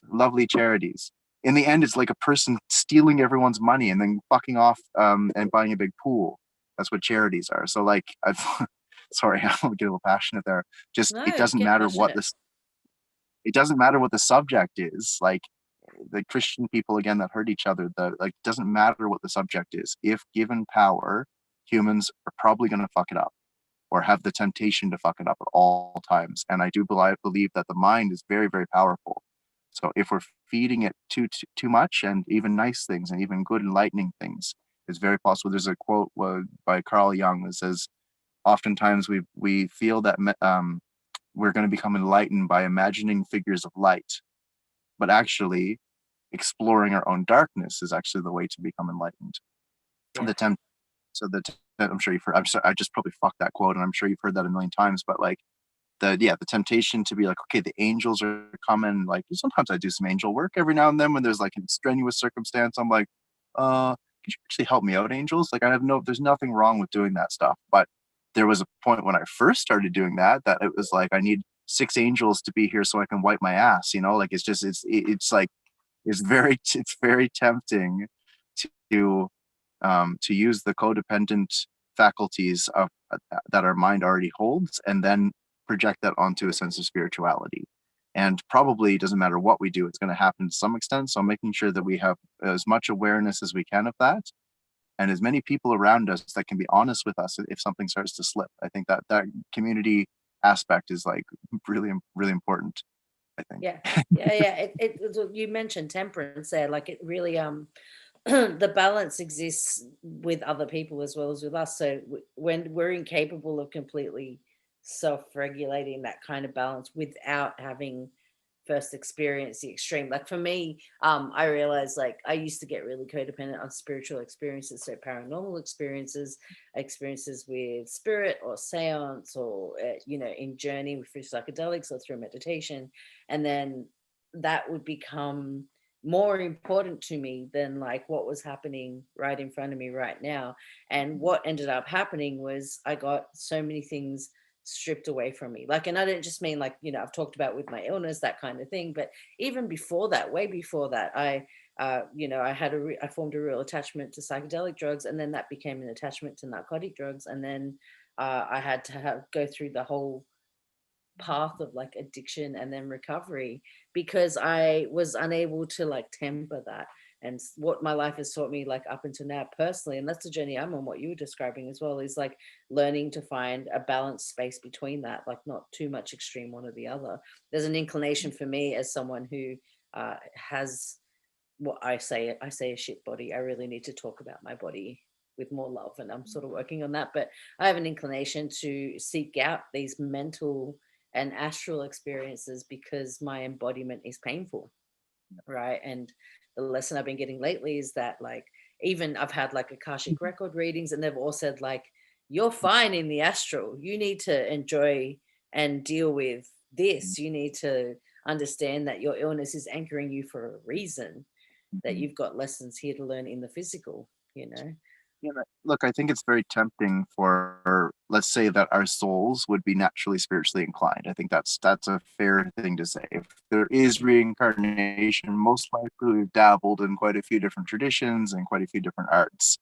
lovely charities. In the end, it's like a person stealing everyone's money and then fucking off and buying a big pool. That's what charities are. So like, I've, sorry, I'll get a little passionate there. Just, No, get passionate. it doesn't matter what the subject is. Like, the Christian people again that hurt each other, like, doesn't matter what the subject is. If given power, humans are probably going to fuck it up or have the temptation to fuck it up at all times. And I do believe that the mind is very, very powerful. So if we're feeding it too much, and even nice things and even good enlightening things, it's very possible. There's a quote by Carl Jung that says, oftentimes we feel that we're going to become enlightened by imagining figures of light, but actually exploring our own darkness is actually the way to become enlightened. Yeah. The temp so the I'm sure you've heard, I'm sorry, I just probably fucked that quote, and I'm sure you've heard that a million times, but like the temptation to be like, okay, the angels are coming. Like, sometimes I do some angel work every now and then when there's like a strenuous circumstance. I'm like, could you actually help me out, angels? Like, there's nothing wrong with doing that stuff. But there was a point when I first started doing that it was like, I need 6 angels to be here so I can wipe my ass, you know? Like, it's just, it's like, it's very tempting to use the codependent faculties of that our mind already holds, and then project that onto a sense of spirituality. And probably doesn't matter what we do, it's going to happen to some extent. So making sure that we have as much awareness as we can of that, and as many people around us that can be honest with us if something starts to slip. I think that community aspect is like really, really important, I think. Yeah. You mentioned temperance there. Like, it really the balance exists with other people as well as with us. So when we're incapable of completely self-regulating that kind of balance without having first experienced the extreme. Like, for me, I realized, like, I used to get really codependent on spiritual experiences, so paranormal experiences with spirit or seance, or in journey through psychedelics or through meditation, and then that would become more important to me than like what was happening right in front of me right now. And what ended up happening was I got so many things stripped away from me. Like, and I don't just mean, like, I've talked about with my illness, that kind of thing, but even before that, way before that, I formed a real attachment to psychedelic drugs, and then that became an attachment to narcotic drugs, and then I had to go through the whole path of like addiction and then recovery, because I was unable to like temper that. And what my life has taught me, like up until now personally, and that's the journey I'm on, what you were describing as well, is like learning to find a balanced space between that, like not too much extreme one or the other. There's an inclination for me, as someone who has what I say a shit body. I really need to talk about my body with more love, and I'm sort of working on that. But I have an inclination to seek out these mental and astral experiences because my embodiment is painful, right? And the lesson I've been getting lately is that, like, even I've had like Akashic record readings, and they've all said, like, you're fine in the astral, you need to enjoy and deal with this, you need to understand that your illness is anchoring you for a reason, that you've got lessons here to learn in the physical. You know, look, I think it's very tempting for, let's say that our souls would be naturally spiritually inclined. I think that's a fair thing to say. If there is reincarnation, most likely we've dabbled in quite a few different traditions and quite a few different arts,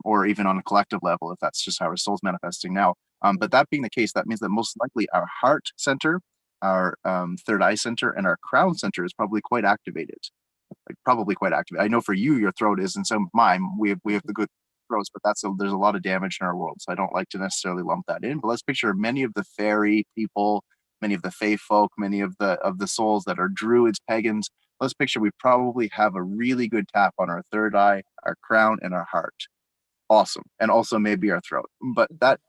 or even on a collective level, if that's just how our soul's manifesting now. But that being the case, that means that most likely our heart center, our third eye center, and our crown center is probably quite activated, like probably quite active. I know for you, your throat is, and some of mine, we have the good throats, but there's a lot of damage in our world, so I don't like to necessarily lump that in. But let's picture many of the fairy people, many of the fae folk, many of the souls that are druids, pagans. Let's picture we probably have a really good tap on our third eye, our crown, and our heart. Awesome, and also maybe our throat, but that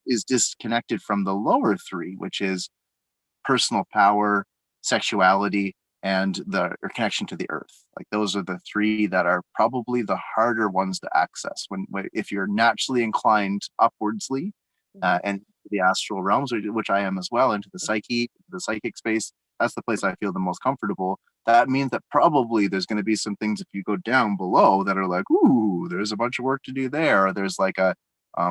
is disconnected from the lower three, which is personal power, sexuality, and the or connection to the earth. Like those are the three that are probably the harder ones to access. When if you're naturally inclined upwardsly, and the astral realms, which I am as well, into the psyche, the psychic space, that's the place I feel the most comfortable. That means that probably there's going to be some things if you go down below that are like, ooh, there's a bunch of work to do there, or there's like a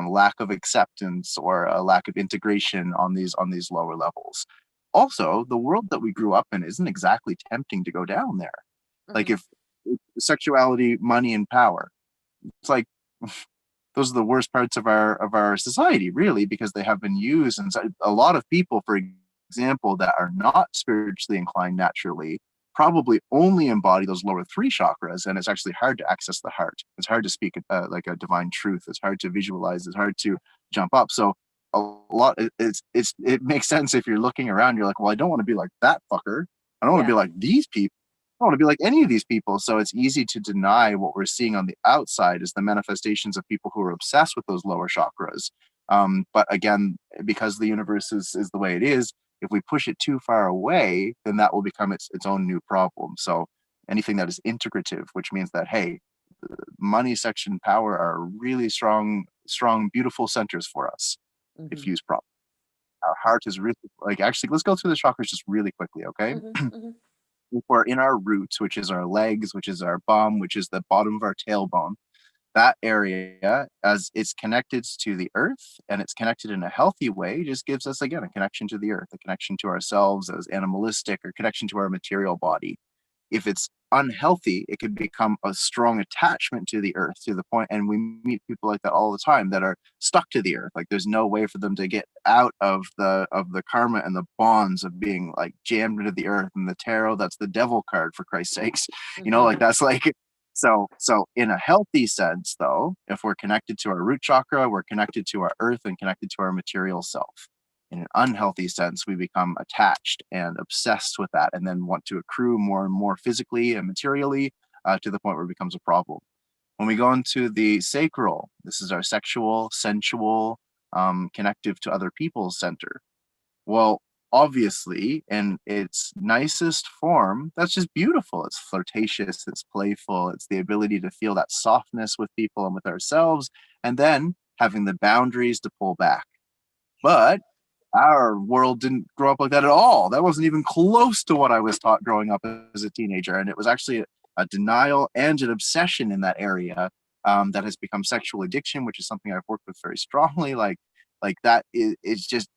lack of acceptance or a lack of integration on these lower levels. Also, the world that we grew up in isn't exactly tempting to go down there. Like Mhm. if sexuality, money, and power, it's like those are the worst parts of our society, really, because they have been used. And so a lot of people, for example, that are not spiritually inclined naturally, probably only embody those lower three chakras, and it's actually hard to access the heart. It's hard to speak like a divine truth. It's hard to visualize. It's hard to jump up. So a lot, it makes sense if you're looking around. You're like, well, I don't want to be like that fucker. I don't want to Yeah. be like these people. I don't want to be like any of these people. So it's easy to deny what we're seeing on the outside is the manifestations of people who are obsessed with those lower chakras. But again, because the universe is the way it is, if we push it too far away, then that will become its own new problem. So anything that is integrative, which means that, hey, money, sex, and power are really strong, beautiful centers for us if Mhm. used properly. Our heart is really like actually. Let's go through the chakras just really quickly, okay? Mhm. Mhm. If we're in our roots, which is our legs, which is our bum, which is the bottom of our tailbone, that area, as it's connected to the earth and it's connected in a healthy way, just gives us again a connection to the earth, a connection to ourselves as animalistic, or connection to our material body. If it's unhealthy, it could become a strong attachment to the earth to the point, and we meet people like that all the time that are stuck to the earth. Like there's no way for them to get out of the karma and the bonds of being like jammed into the earth. And the tarot, that's the devil card, for Christ's sakes. You know, Mhm. like that's like so in a healthy sense, though, if we're connected to our root chakra, we're connected to our earth and connected to our material self. In an unhealthy sense, we become attached and obsessed with that, and then want to accrue more and more physically and materially, to the point where it becomes a problem. When we go into the sacral, this is our sexual, sensual, connective to other people's center. Well, obviously, in its nicest form, that's just beautiful. It's flirtatious, it's playful, it's the ability to feel that softness with people and with ourselves, and then having the boundaries to pull back. But our world didn't grow up like that at all. That wasn't even close to what I was taught growing up as a teenager. And it was actually a denial and an obsession in that area, that has become sexual addiction, which is something I've worked with very strongly. Like that is just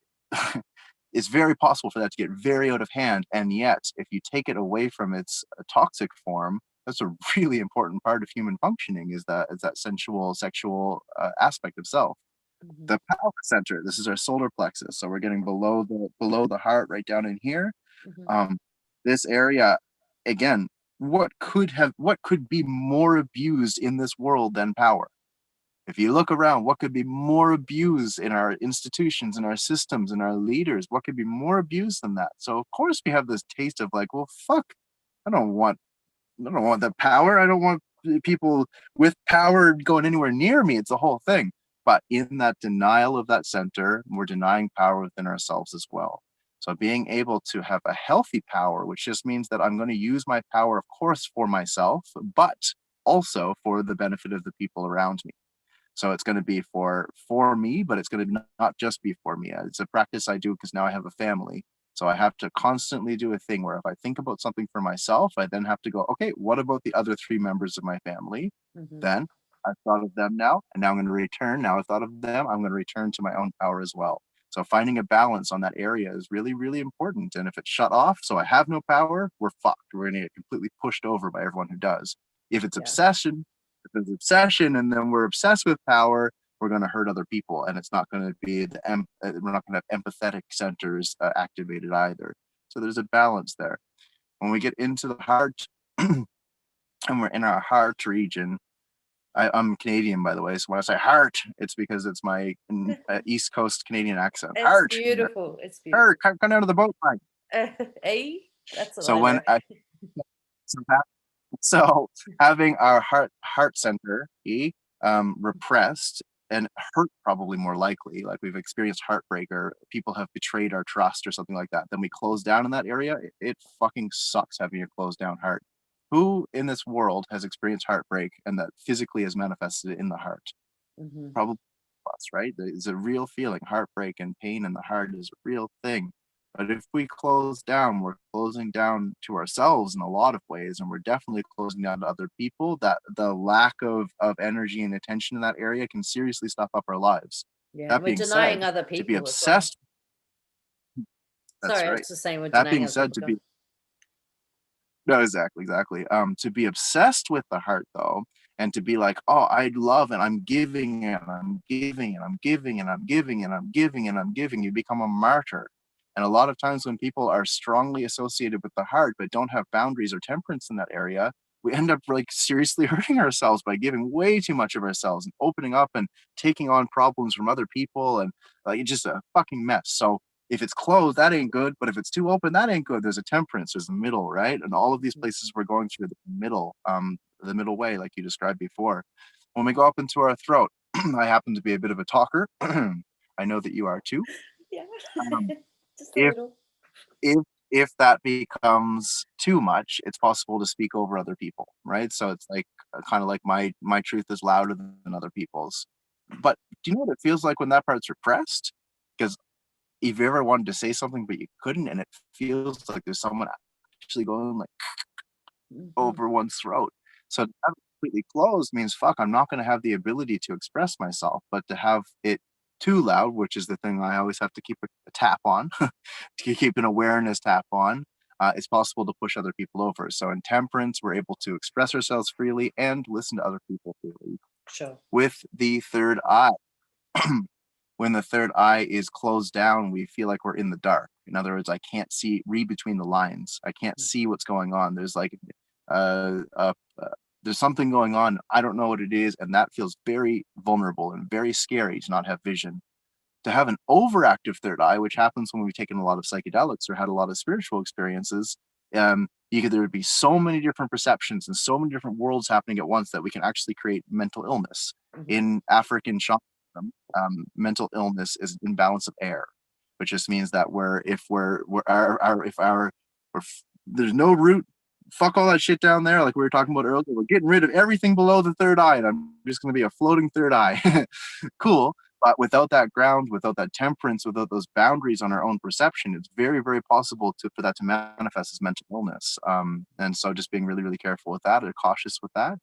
it's very possible for that to get very out of hand. And yet, if you take it away from its toxic form, that's a really important part of human functioning, is that sensual, sexual aspect of self. Mhm. The power center, this is our solar plexus, so we're getting below the heart, right down in here. Mhm. um this area, again, what could be more abused in this world than power? If you look around, what could be more abused in our institutions, in our systems, in our leaders? What could be more abused than that? So of course we have this taste of like, well, fuck, i don't want I don't want that power. I don't want people with power going anywhere near me. It's the whole thing. But in that denial of that center, we're denying power within ourselves as well. So being able to have a healthy power, which just means that I'm going to use my power, of course, for myself, but also for the benefit of the people around me. So it's going to be for me, but it's going to not just be for me. It's a practice I do because now I have a family. So I have to constantly do a thing where if I think about something for myself, I then have to go, okay, what about the other three members of my family? Mhm. Then I've thought of them now, and now I'm going to return. Now I've thought of them, I'm going to return to my own power as well. So finding a balance on that area is really, really important. And if it's shut off, so I have no power, we're fucked. We're going to get completely pushed over by everyone who does. If it's obsession, and then we're obsessed with power, we're going to hurt other people, and it's not going to be we're not going to have empathetic centers activated either. So there's a balance there. When we get into the heart, and we're in our heart region, I'm Canadian, by the way, so when I say heart, it's because it's my East Coast Canadian accent. It's heart, beautiful. It's beautiful. Heart, come down to the boat line. That's what so I when know. So having our heart center repressed and hurt, probably more likely, like we've experienced heartbreak or people have betrayed our trust or something like that, then we close down in that area. It fucking sucks having a closed down heart. Who in this world has experienced heartbreak and that physically has manifested in the heart? Probably us, right? It's a real feeling. Heartbreak and pain in the heart is a real thing. But if we close down, we're closing down to ourselves in a lot of ways, and we're definitely closing down to other people. That the lack of energy and attention in that area can seriously stop up our lives. Yeah, That we're being denying said, other to be people as well. obsessed, that's Sorry, I right. was just saying we're That denying being other said, people. no, exactly. To be obsessed with the heart, though, and to be like, oh, I love and I'm giving and I'm giving and I'm giving and I'm giving and I'm giving and I'm giving, you become a martyr. And a lot of times when people are strongly associated with the heart but don't have boundaries or temperance in that area, we end up like seriously hurting ourselves by giving way too much of ourselves and opening up and taking on problems from other people, and like it's just a fucking mess. So if it's closed, that ain't good. But if it's too open, that ain't good. There's a temperance, there's a middle, right? And all of these places we're going through the middle way, like you described before. When we go up into our throat, I happen to be a bit of a talker. I know that you are too. Yeah, just a If little. if if that becomes too much, it's possible to speak over other people, right? So it's like kind of like my truth is louder than other people's. But do you know what it feels like when that part's repressed? Because if you ever wanted to say something but you couldn't, and it feels like there's someone actually going like over one's throat. So to have it completely closed means fuck, I'm not going to have the ability to express myself. But to have it too loud, which is the thing I always have to keep a tap on, to keep an awareness tap on, it's possible to push other people over. So in temperance, we're able to express ourselves freely and listen to other people freely. Sure. With the third eye, when the third eye is closed down, we feel like we're in the dark. In other words, I can't read between the lines. I can't see what's going on. There's like, uh, uh, there's something going on. I don't know what it is. And that feels very vulnerable and very scary to not have vision. To have an overactive third eye, which happens when we've taken a lot of psychedelics or had a lot of spiritual experiences, there would be so many different perceptions and so many different worlds happening at once that we can actually create mental illness. In African shamanism, mental illness is imbalance of air, which just means that there's no root, fuck all that shit down there, like we were talking about earlier. We're getting rid of everything below the third eye, and I'm just going to be a floating third eye. Cool. But without that ground, without that temperance, without those boundaries on our own perception, it's very, very possible for that to manifest as mental illness. And so just being really, really careful with that or cautious with that.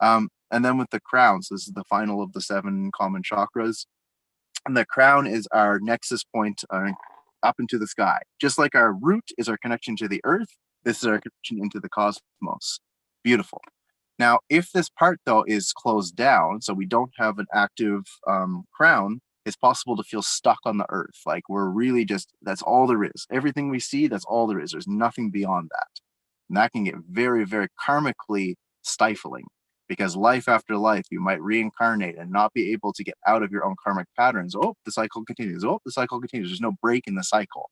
And then with the crowns, this is the final of the 7 common chakras. And the crown is our nexus point up into the sky. Just like our root is our connection to the earth, this is our connection into the cosmos. Beautiful. Now, if this part, though, is closed down, so we don't have an active crown, it's possible to feel stuck on the earth. Like we're really that's all there is. Everything we see, that's all there is. There's nothing beyond that. And that can get very, very karmically stifling, because life after life, you might reincarnate and not be able to get out of your own karmic patterns. Oh, the cycle continues. Oh, the cycle continues. There's no break in the cycle.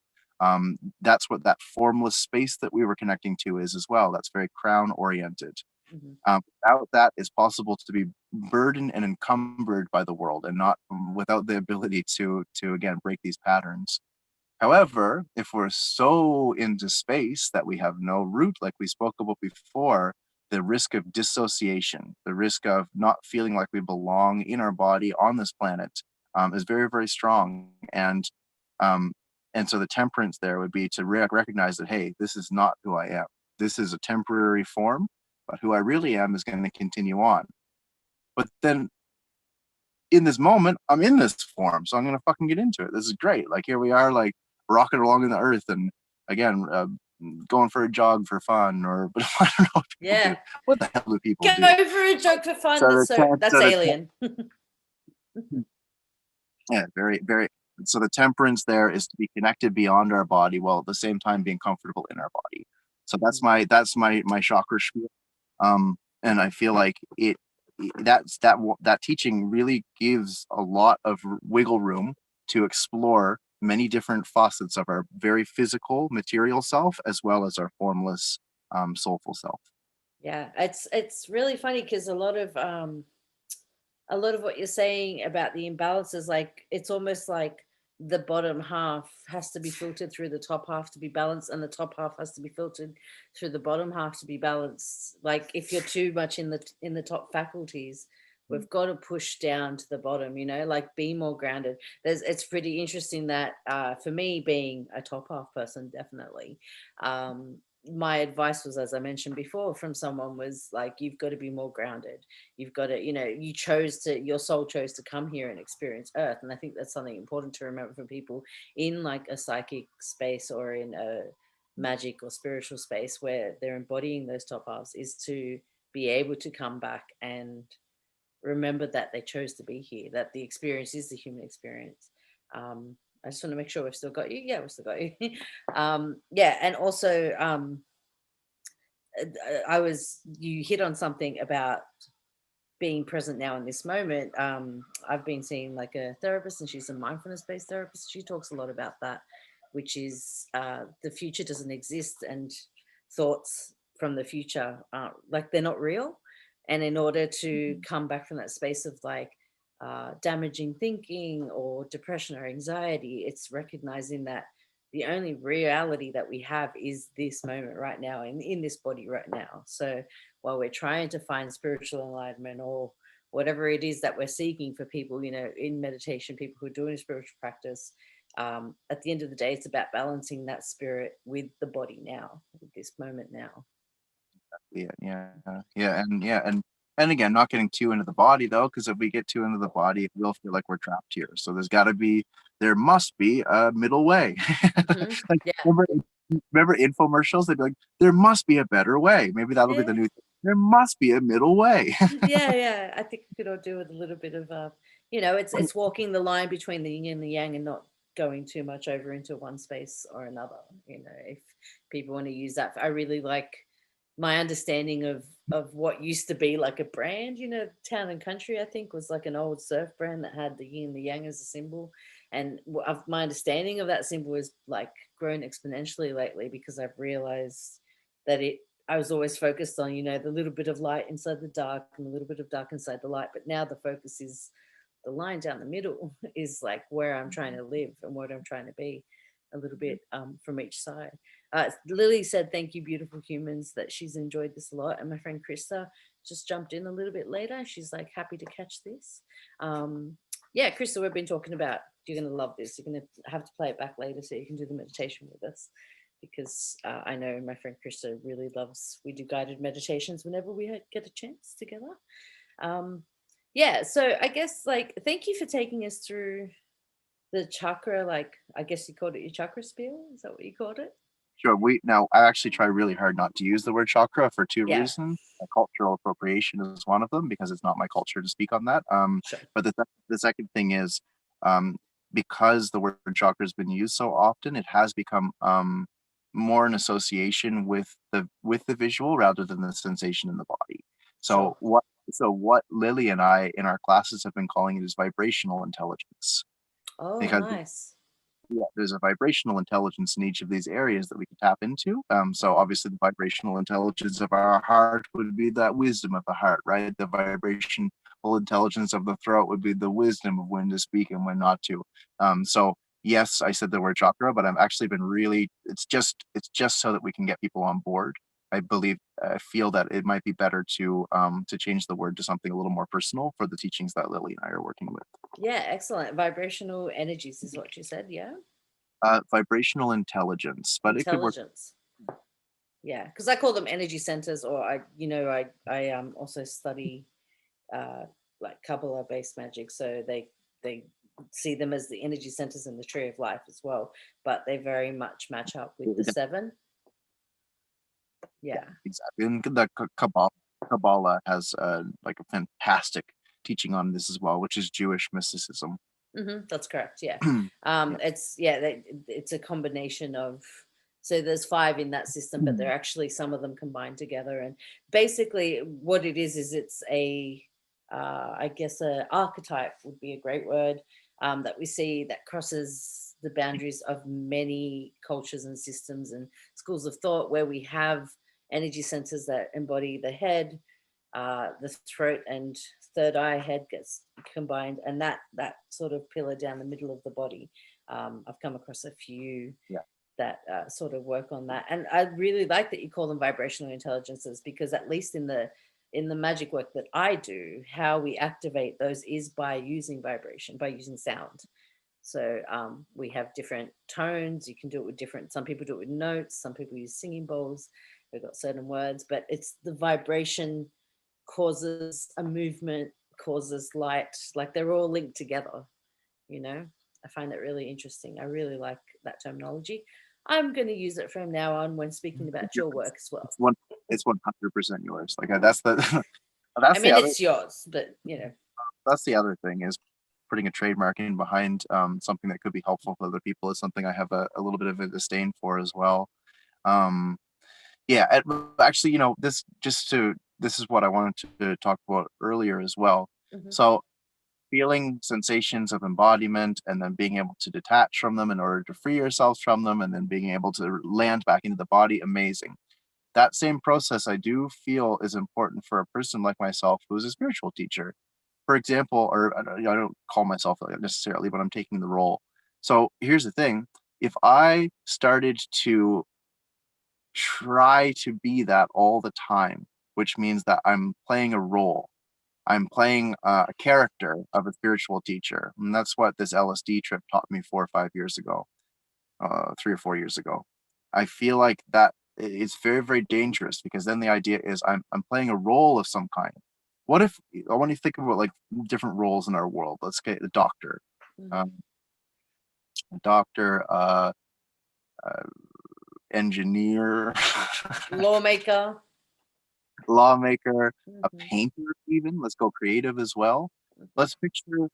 That's what that formless space that we were connecting to is as well. That's very crown oriented. Without that, it's possible to be burdened and encumbered by the world, and not without the ability to again break these patterns. However, if we're so into space that we have no root, like we spoke about before, the risk of dissociation, the risk of not feeling like we belong in our body on this planet, is very, very strong. And so the temperance there would be to recognize that, hey, this is not who I am. This is a temporary form, but who I really am is going to continue on. But then in this moment, I'm in this form, so I'm gonna fucking get into it. This is great. Like here we are, like rocking along in the earth, and again, going for a jog for fun, or but I don't know what people do. Yeah. What the hell do people Go do? for a jog for fun. So That's alien. yeah, very, very. So the temperance there is to be connected beyond our body, while at the same time being comfortable in our body. So that's my chakra spiel. And I feel like that teaching really gives a lot of wiggle room to explore many different facets of our very physical material self, as well as our formless soulful self. Yeah, it's really funny because a lot of what you're saying about the imbalances, like it's almost like the bottom half has to be filtered through the top half to be balanced, and the top half has to be filtered through the bottom half to be balanced. Like if you're too much in the top faculties, we've got to push down to the bottom, like be more grounded. It's pretty interesting that for me, being a top half person, definitely, my advice was, as I mentioned before, from someone was like, you've got to be more grounded. You've got to, your soul chose to come here and experience earth. And I think that's something important to remember for people in like a psychic space or in a magic or spiritual space where they're embodying those top halves, is to be able to come back and remember that they chose to be here, that the experience is the human experience. I just want to make sure we've still got you. Yeah, we've still got you. Yeah, and also you hit on something about being present now in this moment. I've been seeing like a therapist, and she's a mindfulness-based therapist. She talks a lot about that, which is the future doesn't exist, and thoughts from the future like they're not real. And in order to come back from that space of like damaging thinking or depression or anxiety, it's recognizing that the only reality that we have is this moment right now, and in this body right now. So while we're trying to find spiritual enlightenment or whatever it is that we're seeking for people, in meditation, people who are doing spiritual practice, at the end of the day, it's about balancing that spirit with the body now, with this moment now. And again, not getting too into the body though, because if we get too into the body, we'll feel like we're trapped here. So there must be a middle way. Hmm. Like Yeah. remember infomercials? They'd be like, there must be a better way. Maybe that'll be the Yeah. new thing. There must be a middle way. Yeah, yeah. I think we could all do with a little bit of it's walking the line between the yin and the yang and not going too much over into one space or another. If people want to use that, I really like my understanding of what used to be like a brand. Town and Country, I think, was like an old surf brand that had the yin and the yang as a symbol. And my understanding of that symbol has like grown exponentially lately, because I've realized that I was always focused on, the little bit of light inside the dark and a little bit of dark inside the light. But now the focus is the line down the middle is like where I'm trying to live and what I'm trying to be, a little bit from each side. Lily said, thank you, beautiful humans, that she's enjoyed this a lot. And my friend Krista just jumped in a little bit later. She's like, happy to catch this. Yeah, Krista, we've been talking about, you're going to love this. You're going to have to play it back later so you can do the meditation with us, because I know my friend Krista really loves, we do guided meditations whenever we get a chance together. Yeah, so I guess like, thank you for taking us through the chakra, like I guess you called it your chakra spiel. Is that what you called it? Sure. Now I actually try really hard not to use the word chakra for two Yeah, reasons. Cultural appropriation is one of them, because it's not my culture to speak on that. sure. But the second thing is, um, because the word chakra has been used so often, it has become more an association with the visual rather than the sensation in the body. Sure. So what Lily and I in our classes have been calling it is vibrational intelligence, Oh, because nice. yeah, there's a vibrational intelligence in each of these areas that we can tap into. So obviously the vibrational intelligence of our heart would be that wisdom of the heart, right? The vibrational intelligence of the throat would be the wisdom of when to speak and when not to. So yes, I said the word chakra, but I've actually been really, it's just so that we can get people on board. I feel that it might be better to change the word to something a little more personal for the teachings that Lily and I are working with. Yeah, excellent. Vibrational energies is what you said. Yeah. Vibrational intelligence, but it could work. Intelligence. Yeah, because I call them energy centers, or I also study like Kabbalah based magic, so they see them as the energy centers in the tree of life as well, but they very much match up with the seven. Yeah, exactly. And the Kabbalah has like a fantastic teaching on this as well, which is Jewish mysticism. that's correct. Yeah, Yeah. it's a combination of. So there's five in that system, but they're actually some of them combined together. And basically, what it is it's a, I guess, a archetype would be a great word, that we see that crosses the boundaries of many cultures and systems and schools of thought, where we have energy centers that embody the head, the throat and third eye, head gets combined, and that sort of pillar down the middle of the body. I've come across a few that sort of work on that, and I really like that you call them vibrational intelligences, because at least in the magic work that I do, how we activate those is by using vibration, by using sound. So we have different tones. You can do it with different, some people do it with notes, some people use singing bowls. We've got certain words, but it's the vibration causes a movement, causes light, like they're all linked together, you know. I find that really interesting. I really like that terminology. I'm going to use it from now on when speaking about your work as well. It's 100% yours. Like that's the I mean, it's yours, but you know, that's the other thing, is putting a trademark in behind something that could be helpful for other people is something I have a little bit of a disdain for as well. Yeah, actually, this is what I wanted to talk about earlier as well. So feeling sensations of embodiment and then being able to detach from them in order to free yourselves from them, and then being able to land back into the body, amazing. That same process I do feel is important for a person like myself who's a spiritual teacher, for example. Or I don't call myself that necessarily, but I'm taking the role. So here's the thing: if I started to try to be that all the time, which means that I'm playing a role, I'm playing a character of a spiritual teacher. And that's what this LSD trip taught me 4 or 5 years ago, 3 or 4 years ago. I feel like that is very, very dangerous, because then the idea is I'm playing a role of some kind. What if, I want to think about like different roles in our world. Let's get the doctor, um, doctor, engineer, lawmaker, lawmaker, a painter, even. Let's go creative as well. Let's picture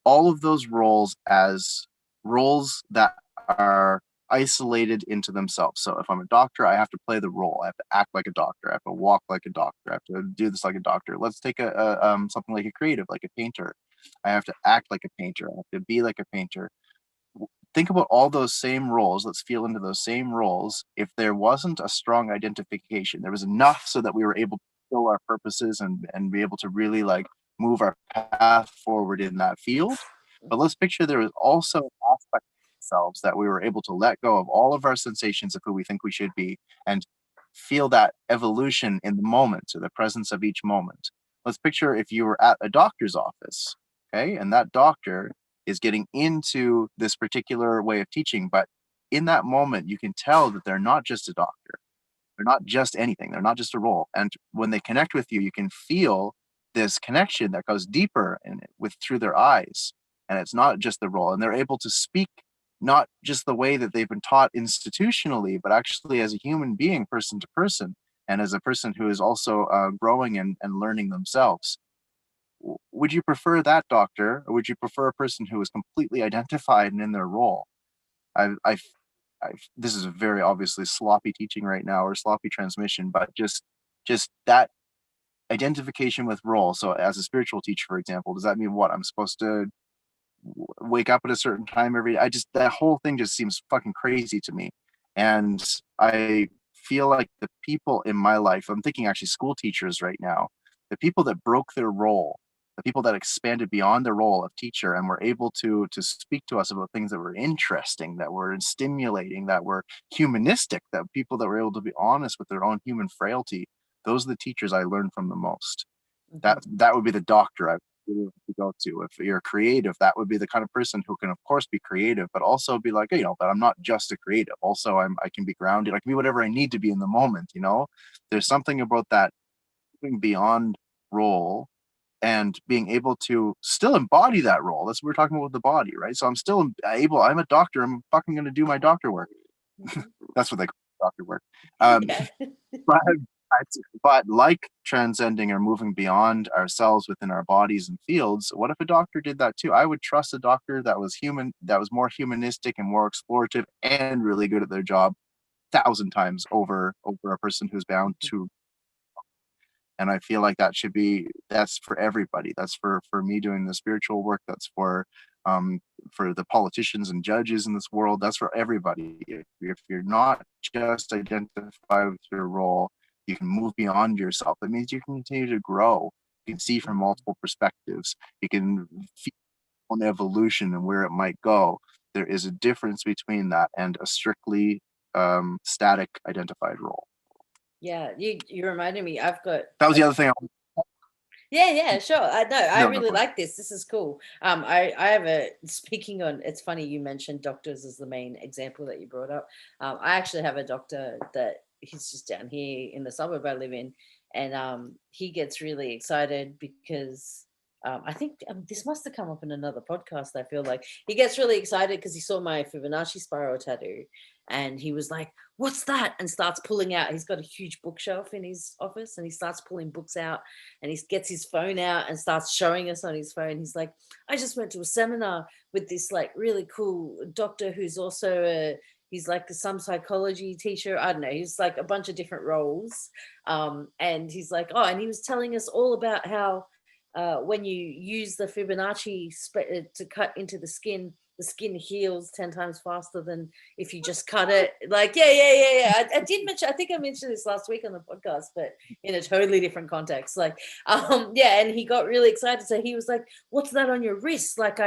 all of those roles as roles that are isolated into themselves. So if I'm a doctor, I have to play the role. I have to act like a doctor. I have to walk like a doctor. I have to do this like a doctor. Let's take something like a creative, like a painter. I have to act like a painter. I have to be like a painter. Think about all those same roles. Let's feel into those same roles. If there wasn't a strong identification, there was enough so that we were able to fill our purposes and be able to really like move our path forward in that field. But let's picture there was also an aspect of ourselves that we were able to let go of all of our sensations of who we think we should be, and feel that evolution in the moment, or the presence of each moment. Let's picture if you were at a doctor's office, okay, and that doctor is getting into this particular way of teaching, but in that moment, you can tell that they're not just a doctor. They're not just anything. They're not just a role. And when they connect with you, you can feel this connection that goes deeper and with through their eyes. And it's not just the role. And they're able to speak not just the way that they've been taught institutionally, but actually as a human being, person to person, and as a person who is also growing and learning themselves. Would you prefer that doctor, or would you prefer a person who is completely identified and in their role? This is a very obviously sloppy teaching right now, or sloppy transmission, but just that identification with role. So as a spiritual teacher, for example, does that mean what I'm supposed to wake up at a certain time every day? That whole thing just seems fucking crazy to me. And I feel like the people in my life, I'm thinking actually school teachers right now, the people that broke their role, the people that expanded beyond the role of teacher and were able to speak to us about things that were interesting, that were stimulating, that were humanistic, that people that were able to be honest with their own human frailty, those are the teachers I learned from the most. That would be the doctor I would go to. If you're creative, that would be the kind of person who can of course be creative, but also be like, but I'm not just a creative. Also, I can be grounded. I can be whatever I need to be in the moment. There's something about that moving beyond role and being able to still embody that role. That's what we're talking about with the body, right? So I'm still able, I'm a doctor, I'm fucking going to do my doctor work. That's what they call doctor work. Yeah. but, but like transcending or moving beyond ourselves within our bodies and fields, what if a doctor did that too? I would trust a doctor that was human, that was more humanistic and more explorative and really good at their job 1,000 times over a person who's bound to. And I feel like that's for everybody. That's for me doing the spiritual work. That's for the politicians and judges in this world. That's for everybody. If you're not just identified with your role, you can move beyond yourself. That means you can continue to grow. You can see from multiple perspectives. You can feel on evolution and where it might go. There is a difference between that and a strictly static identified role. Yeah, you reminded me. I've got That was the other thing. yeah, sure. I No, really go like this. This is cool. I have a speaking on. It's funny you mentioned doctors as the main example that you brought up. I actually have a doctor that he's just down here in the suburb I live in, and he gets really excited because I think this must have come up in another podcast. I feel like he gets really excited because he saw my Fibonacci spiral tattoo, and he was like, "What's that?" and starts pulling out. He's got a huge bookshelf in his office, and he starts pulling books out, and he gets his phone out and starts showing us on his phone. He's like, I just went to a seminar with this like really cool doctor who's also he's like some psychology teacher. I don't know. He's like a bunch of different roles. And he's like, oh, and he was telling us all about how when you use the Fibonacci to cut into the skin heals 10 times faster than if you just cut it. Like, yeah. I did mention, I think I mentioned this last week on the podcast, but in a totally different context. Like, yeah, and he got really excited. So he was like, what's that on your wrist? Like,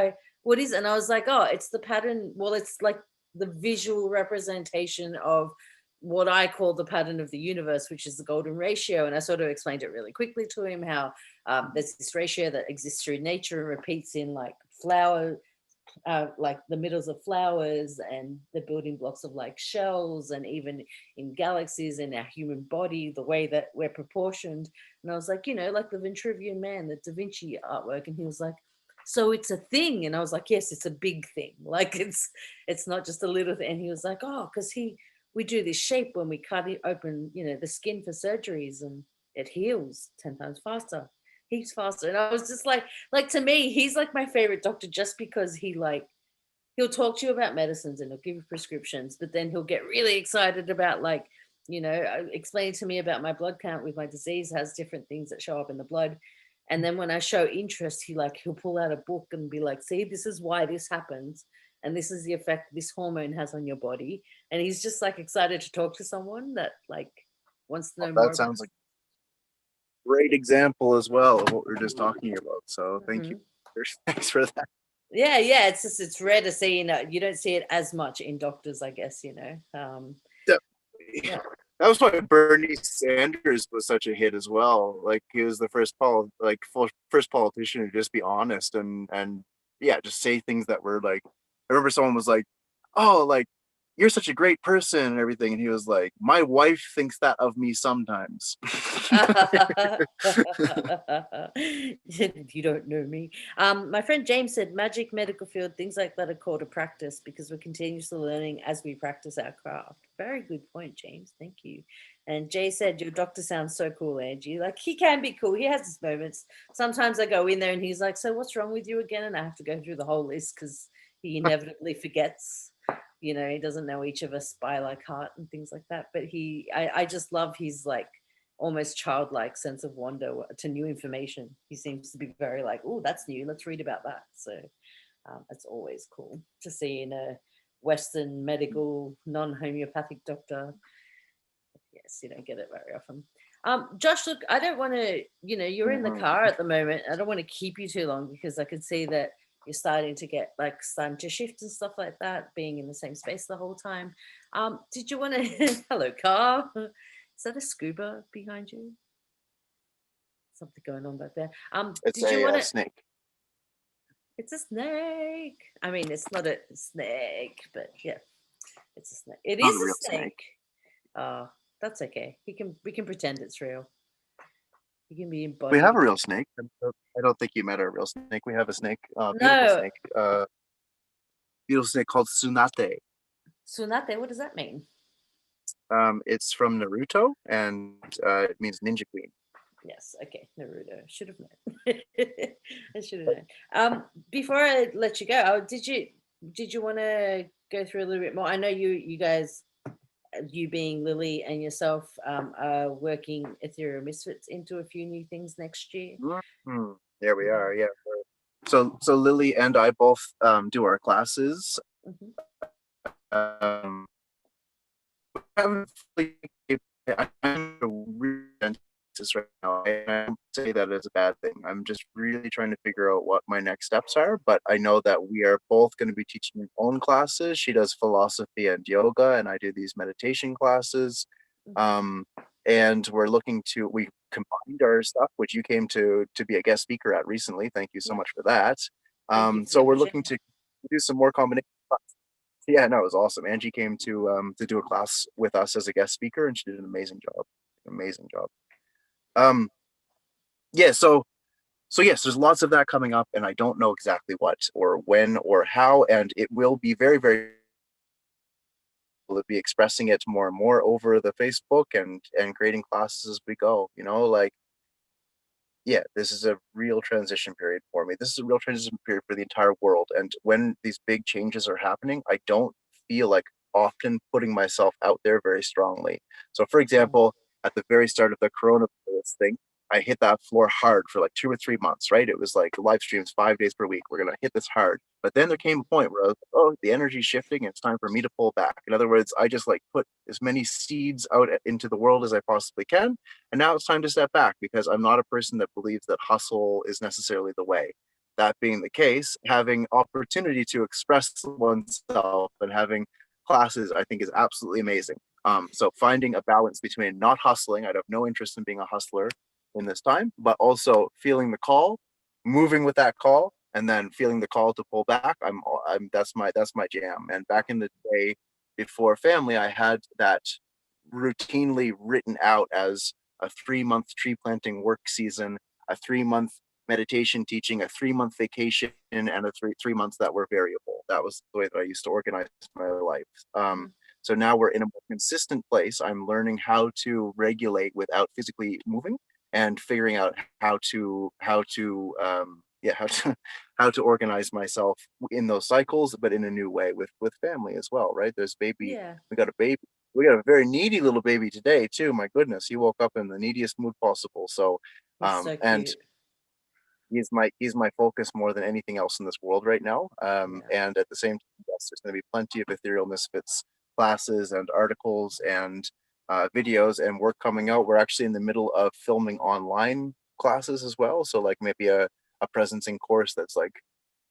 what is it? And I was like, oh, it's the pattern. Well, it's like the visual representation of what I call the pattern of the universe, which is the golden ratio. And I sort of explained it really quickly to him how there's this ratio that exists through nature and repeats in like like the middles of flowers and the building blocks of like shells, and even in galaxies, in our human body, the way that we're proportioned. And I was like, like the Vitruvian Man, the Da Vinci artwork. And he was like, so it's a thing. And I was like, yes, it's a big thing. Like it's not just a little thing. And he was like, oh, because we do this shape when we cut it open, the skin for surgeries, and it heals 10 times faster. He's faster. And I was just like to me, he's like my favorite doctor, just because he'll talk to you about medicines and he'll give you prescriptions, but then he'll get really excited about explain to me about my blood count with my disease has different things that show up in the blood. And then when I show interest, he'll pull out a book and be like, see, this is why this happens. And this is the effect this hormone has on your body. And he's just like excited to talk to someone that like wants to know more. That sounds like a great example as well of what we were just talking about. So thank you. Thanks for that. Yeah, it's rare to see. You don't see it as much in doctors, I guess. Yeah. That was why Bernie Sanders was such a hit as well. Like he was the first politician to just be honest and yeah, just say things that were like. I remember someone was like, "Oh, like you're such a great person and everything," and he was like, "My wife thinks that of me sometimes." You don't know me. My friend James said magic, medical field, things like that are called a practice because we're continuously learning as we practice our craft. Very good point, James. Thank you. And Jay said, your doctor sounds so cool, Angie. Like, he can be cool. He has his moments. Sometimes I go in there and he's like, so what's wrong with you again? And I have to go through the whole list because he inevitably forgets. He doesn't know each of us by like heart and things like that. But I just love his like almost childlike sense of wonder to new information. He seems to be very like, oh, that's new. Let's read about that. So it's always cool to see in a Western medical non-homeopathic doctor. Yes, you don't get it very often. Josh, look, I don't want to, you're in the car at the moment. I don't want to keep you too long because I could see that you're starting to shift and stuff like that, being in the same space the whole time. Did you want to, hello car. Is that a scuba behind you? Something going on back there. It's did you want a snake. It's a snake. I mean, it's not a snake, but yeah, it's a snake. It is a snake. That's okay. We can pretend it's real. You can be We have embodied. a real snake. I don't think you met our real snake. We have a snake, No, beautiful snake called Tsunade. Tsunade, what does that mean? It's from Naruto, and it means ninja queen. Yes, okay, Naruto. Should have known. I should have known. Before I let you go, did you want to go through a little bit more? I know you guys, you being Lily and yourself, are working Ethereal Misfits into a few new things next year. There we Yeah. are. Yeah. So Lily and I both do our classes. Hmm. Um, haven't fully, I'm a real dentist right now. I don't say that as a bad thing. I'm just really trying to figure out what my next steps are. But I know that we are both going to be teaching our own classes. She does philosophy and yoga, and I do these meditation classes. Hmm. Um, and we combined our stuff, which you came to be a guest speaker at recently. Thank you so Yeah. much for that. Thank you for the So we're looking opportunity. to do some more combination. Yeah, no, it was awesome. Angie came to do a class with us as a guest speaker, and she did an amazing job. Amazing job. Um, yeah, so yes, there's lots of that coming up, and I don't know exactly what or when or how, and it will be very, very will be expressing it more and more over the Facebook and creating classes as we go. Like yeah, this is a real transition period for me. This is a real transition period for the entire world. And when these big changes are happening, I don't feel like often putting myself out there very strongly. So, for Mm. example, at the very start of the coronavirus thing, I hit that floor hard for like 2 or 3 months, right? It was like live streams 5 days per week. We're going to hit this hard. But then there came a point where I was like, oh, the energy's shifting and it's time for me to pull back. In other words, I just like put as many seeds out into the world as I possibly can, and now it's time to step back because I'm not a person that believes that hustle is necessarily the way. That being the case, having opportunity to express oneself and having classes, I think, is absolutely amazing. So finding a balance between not hustling, I'd have no interest in being a hustler in this time, but also feeling the call, moving with that call, and then feeling the call to pull back. That's my jam. And back in the day, before family, I had that routinely written out as a 3 month tree planting work season, a 3 month meditation teaching, a 3 month vacation, and a three months that were variable. That was the way that I used to organize my life. Mm. So now we're in a more consistent place. I'm learning how to regulate without physically moving and figuring out how to organize myself in those cycles, but in a new way with family as well, right? Yeah, We got a baby we got a very needy little baby today too. My goodness, he woke up in the neediest mood possible. So, he's so and cute. he's my focus more than anything else in this world right now. Yeah. And at the same time, yes, there's going to be plenty of Ethereal Misfits classes and articles and videos and work coming out. We're actually in the middle of filming online classes as well. So like maybe a presencing course that's like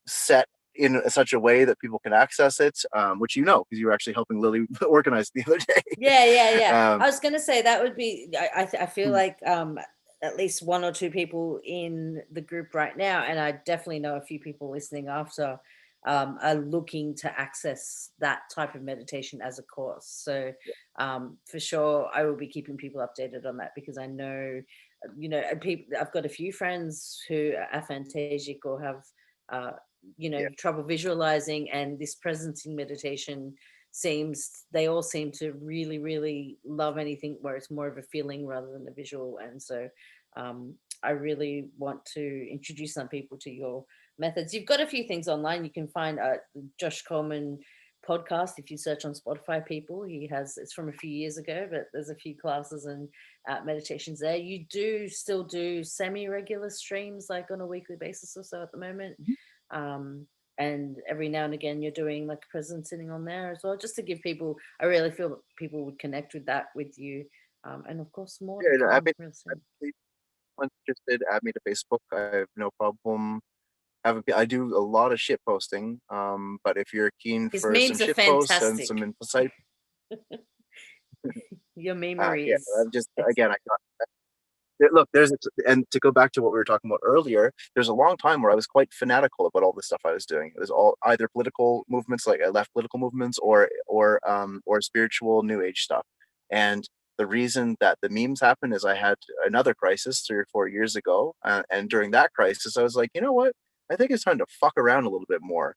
set in such a way that people can access it, which because you were actually helping Lily organize the other day. Yeah, yeah, yeah. um, I was gonna say that would be. I feel like at least one or two people in the group right now, and I definitely know a few people listening after, are looking to access that type of meditation as a course. So for sure, I will be keeping people updated on that because I know, people. I've got a few friends who are aphantasic or have, uh, yeah, trouble visualizing, and this presencing meditation they all seem to really really love anything where it's more of a feeling rather than a visual. And so I really want to introduce some people to your methods. You've got a few things online you can find. Josh Coleman podcast, if you search on Spotify, people, it's from a few years ago, but there's a few classes and meditations there. You do still do semi-regular streams like on a weekly basis or so at the moment. um, and every now and again you're doing like a present sitting on there as well, just to give people, I really feel that people would connect with that with you. And of course more to yeah. come real soon. If interested, add me to Facebook. I have no problem. I do a lot of shit posting. But if you're keen His for some memes are shit posts and fantastic. some insight, Your yeah, memories. I'm just again, look, and to go back to what we were talking about earlier, there's a long time where I was quite fanatical about all the stuff I was doing. It was all either political movements, like I left political movements, or spiritual new age stuff. And the reason that the memes happen is I had another crisis 3 or 4 years ago, and during that crisis, I was like, you know what? I think it's time to fuck around a little bit more.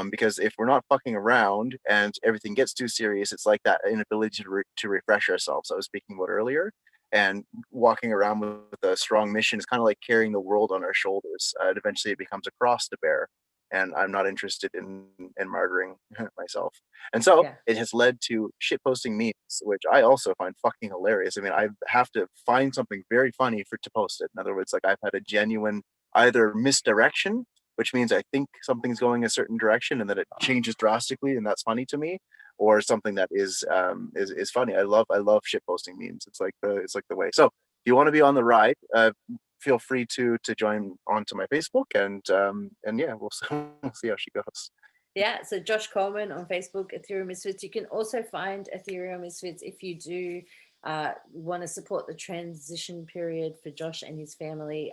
Because if we're not fucking around and everything gets too serious, it's like that inability to refresh ourselves I was speaking about earlier. And walking around with a strong mission is kind of like carrying the world on our shoulders. Eventually, it becomes a cross to bear, and I'm not interested in martyring myself. And so Yeah. it has led to shit posting memes, which I also find fucking hilarious. I mean, I have to find something very funny to post it. In other words, like I've had a genuine either misdirection, which means I think something's going a certain direction and then it changes drastically, and that's funny to me, or something that is funny. I love shit posting memes. It's like the way. So if you want to be on the ride, feel free to join onto my Facebook, and yeah, we'll we'll see how she goes. Yeah, so Josh Coleman on Facebook, Ethereal Misfits. You can also find Ethereal Misfits if you do want to support the transition period for Josh and his family.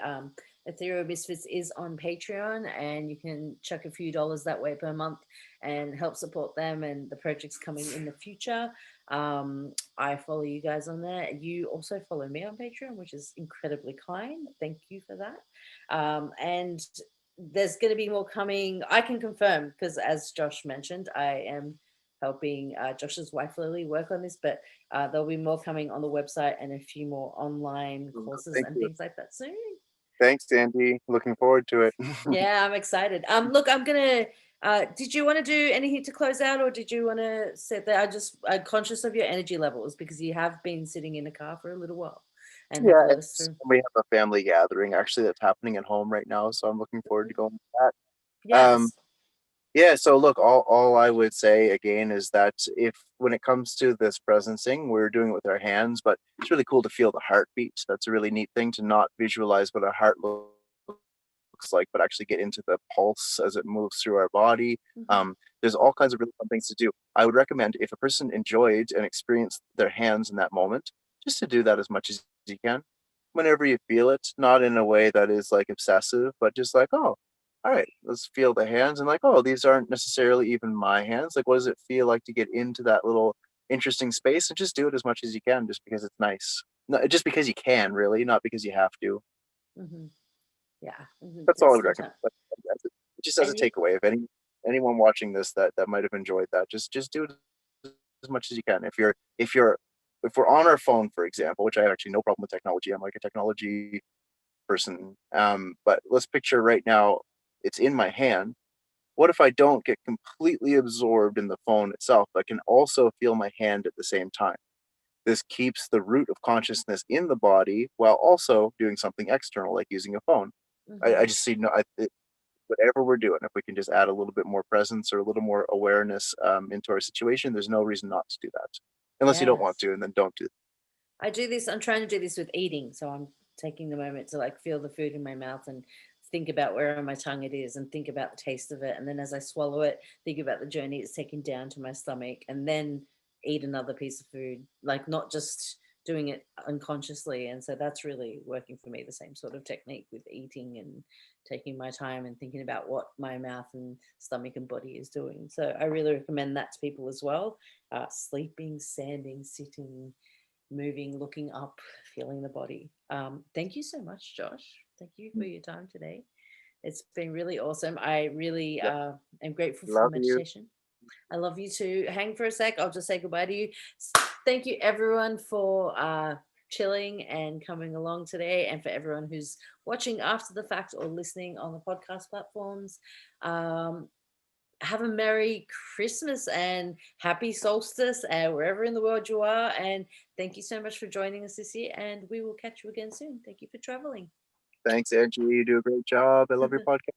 Ethereal Misfits is on Patreon, and you can chuck a few dollars that way per month and help support them and the projects coming in the future. I follow you guys on there. You also follow me on Patreon, which is incredibly kind. Thank you for that. And there's going to be more coming. I can confirm because, as Josh mentioned, I am helping Josh's wife Lily work on this, but there'll be more coming on the website and a few more online courses Thank and you. things like that soon. Thanks, Andy. Looking forward to it. Yeah, I'm excited. Look, I'm gonna. Did you want to do anything to close out, or did you want to set that? I'm conscious of your energy levels because you have been sitting in the car for a little while and have Yeah, let us it's through. we have a family gathering actually that's happening at home right now, so I'm looking forward to going to that. Yes. Yeah, so look, all I would say again is that if when it comes to this presencing, we're doing it with our hands, but it's really cool to feel the heartbeat. That's a really neat thing to not visualize what our heart looks like, but actually get into the pulse as it moves through our body. Mm-hmm. There's all kinds of really fun things to do. I would recommend if a person enjoyed and experienced their hands in that moment, just to do that as much as you can, whenever you feel it, not in a way that is like obsessive, but just like, oh, all right, let's feel the hands and like, oh, these aren't necessarily even my hands. Like, what does it feel like to get into that little interesting space and just do it as much as you can, just because it's nice. No, just because you can, really, not because you have to. Mm-hmm. Yeah, That's all I that's would recommend. fantastic. But just as a And you, takeaway, if anyone watching this that might have enjoyed that, just do it as much as you can. If we're on our phone, for example, which I have actually no problem with technology. I'm like a technology person. But let's picture right now it's in my hand. What if I don't get completely absorbed in the phone itself, but can also feel my hand at the same time? This keeps the root of consciousness in the body while also doing something external, like using a phone. I mm-hmm. just see whatever we're doing, if we can just add a little bit more presence or a little more awareness into our situation, there's no reason not to do that. Unless you don't want Yes. to, and then don't do it. I do this. I'm trying to do this with eating. So I'm taking the moment to like feel the food in my mouth and think about where on my tongue it is and think about the taste of it. And then as I swallow it, think about the journey it's taken down to my stomach and then eat another piece of food, like not just doing it unconsciously. And so that's really working for me, the same sort of technique with eating and taking my time and thinking about what my mouth and stomach and body is doing. So I really recommend that to people as well. Sleeping, standing, sitting, moving, looking up, feeling the body. Thank you so much, Josh. Thank you for your time today. It's been really awesome. I really Yeah, am grateful for the love you. meditation. I love you too. Hang for a sec. I'll just say goodbye to you. Thank you, everyone, for chilling and coming along today, and for everyone who's watching after the fact or listening on the podcast platforms. Um, have a Merry Christmas and happy solstice wherever in the world you are. And thank you so much for joining us this year. And we will catch you again soon. Thank you for traveling. Thanks, Angie. You do a great job. I love your podcast.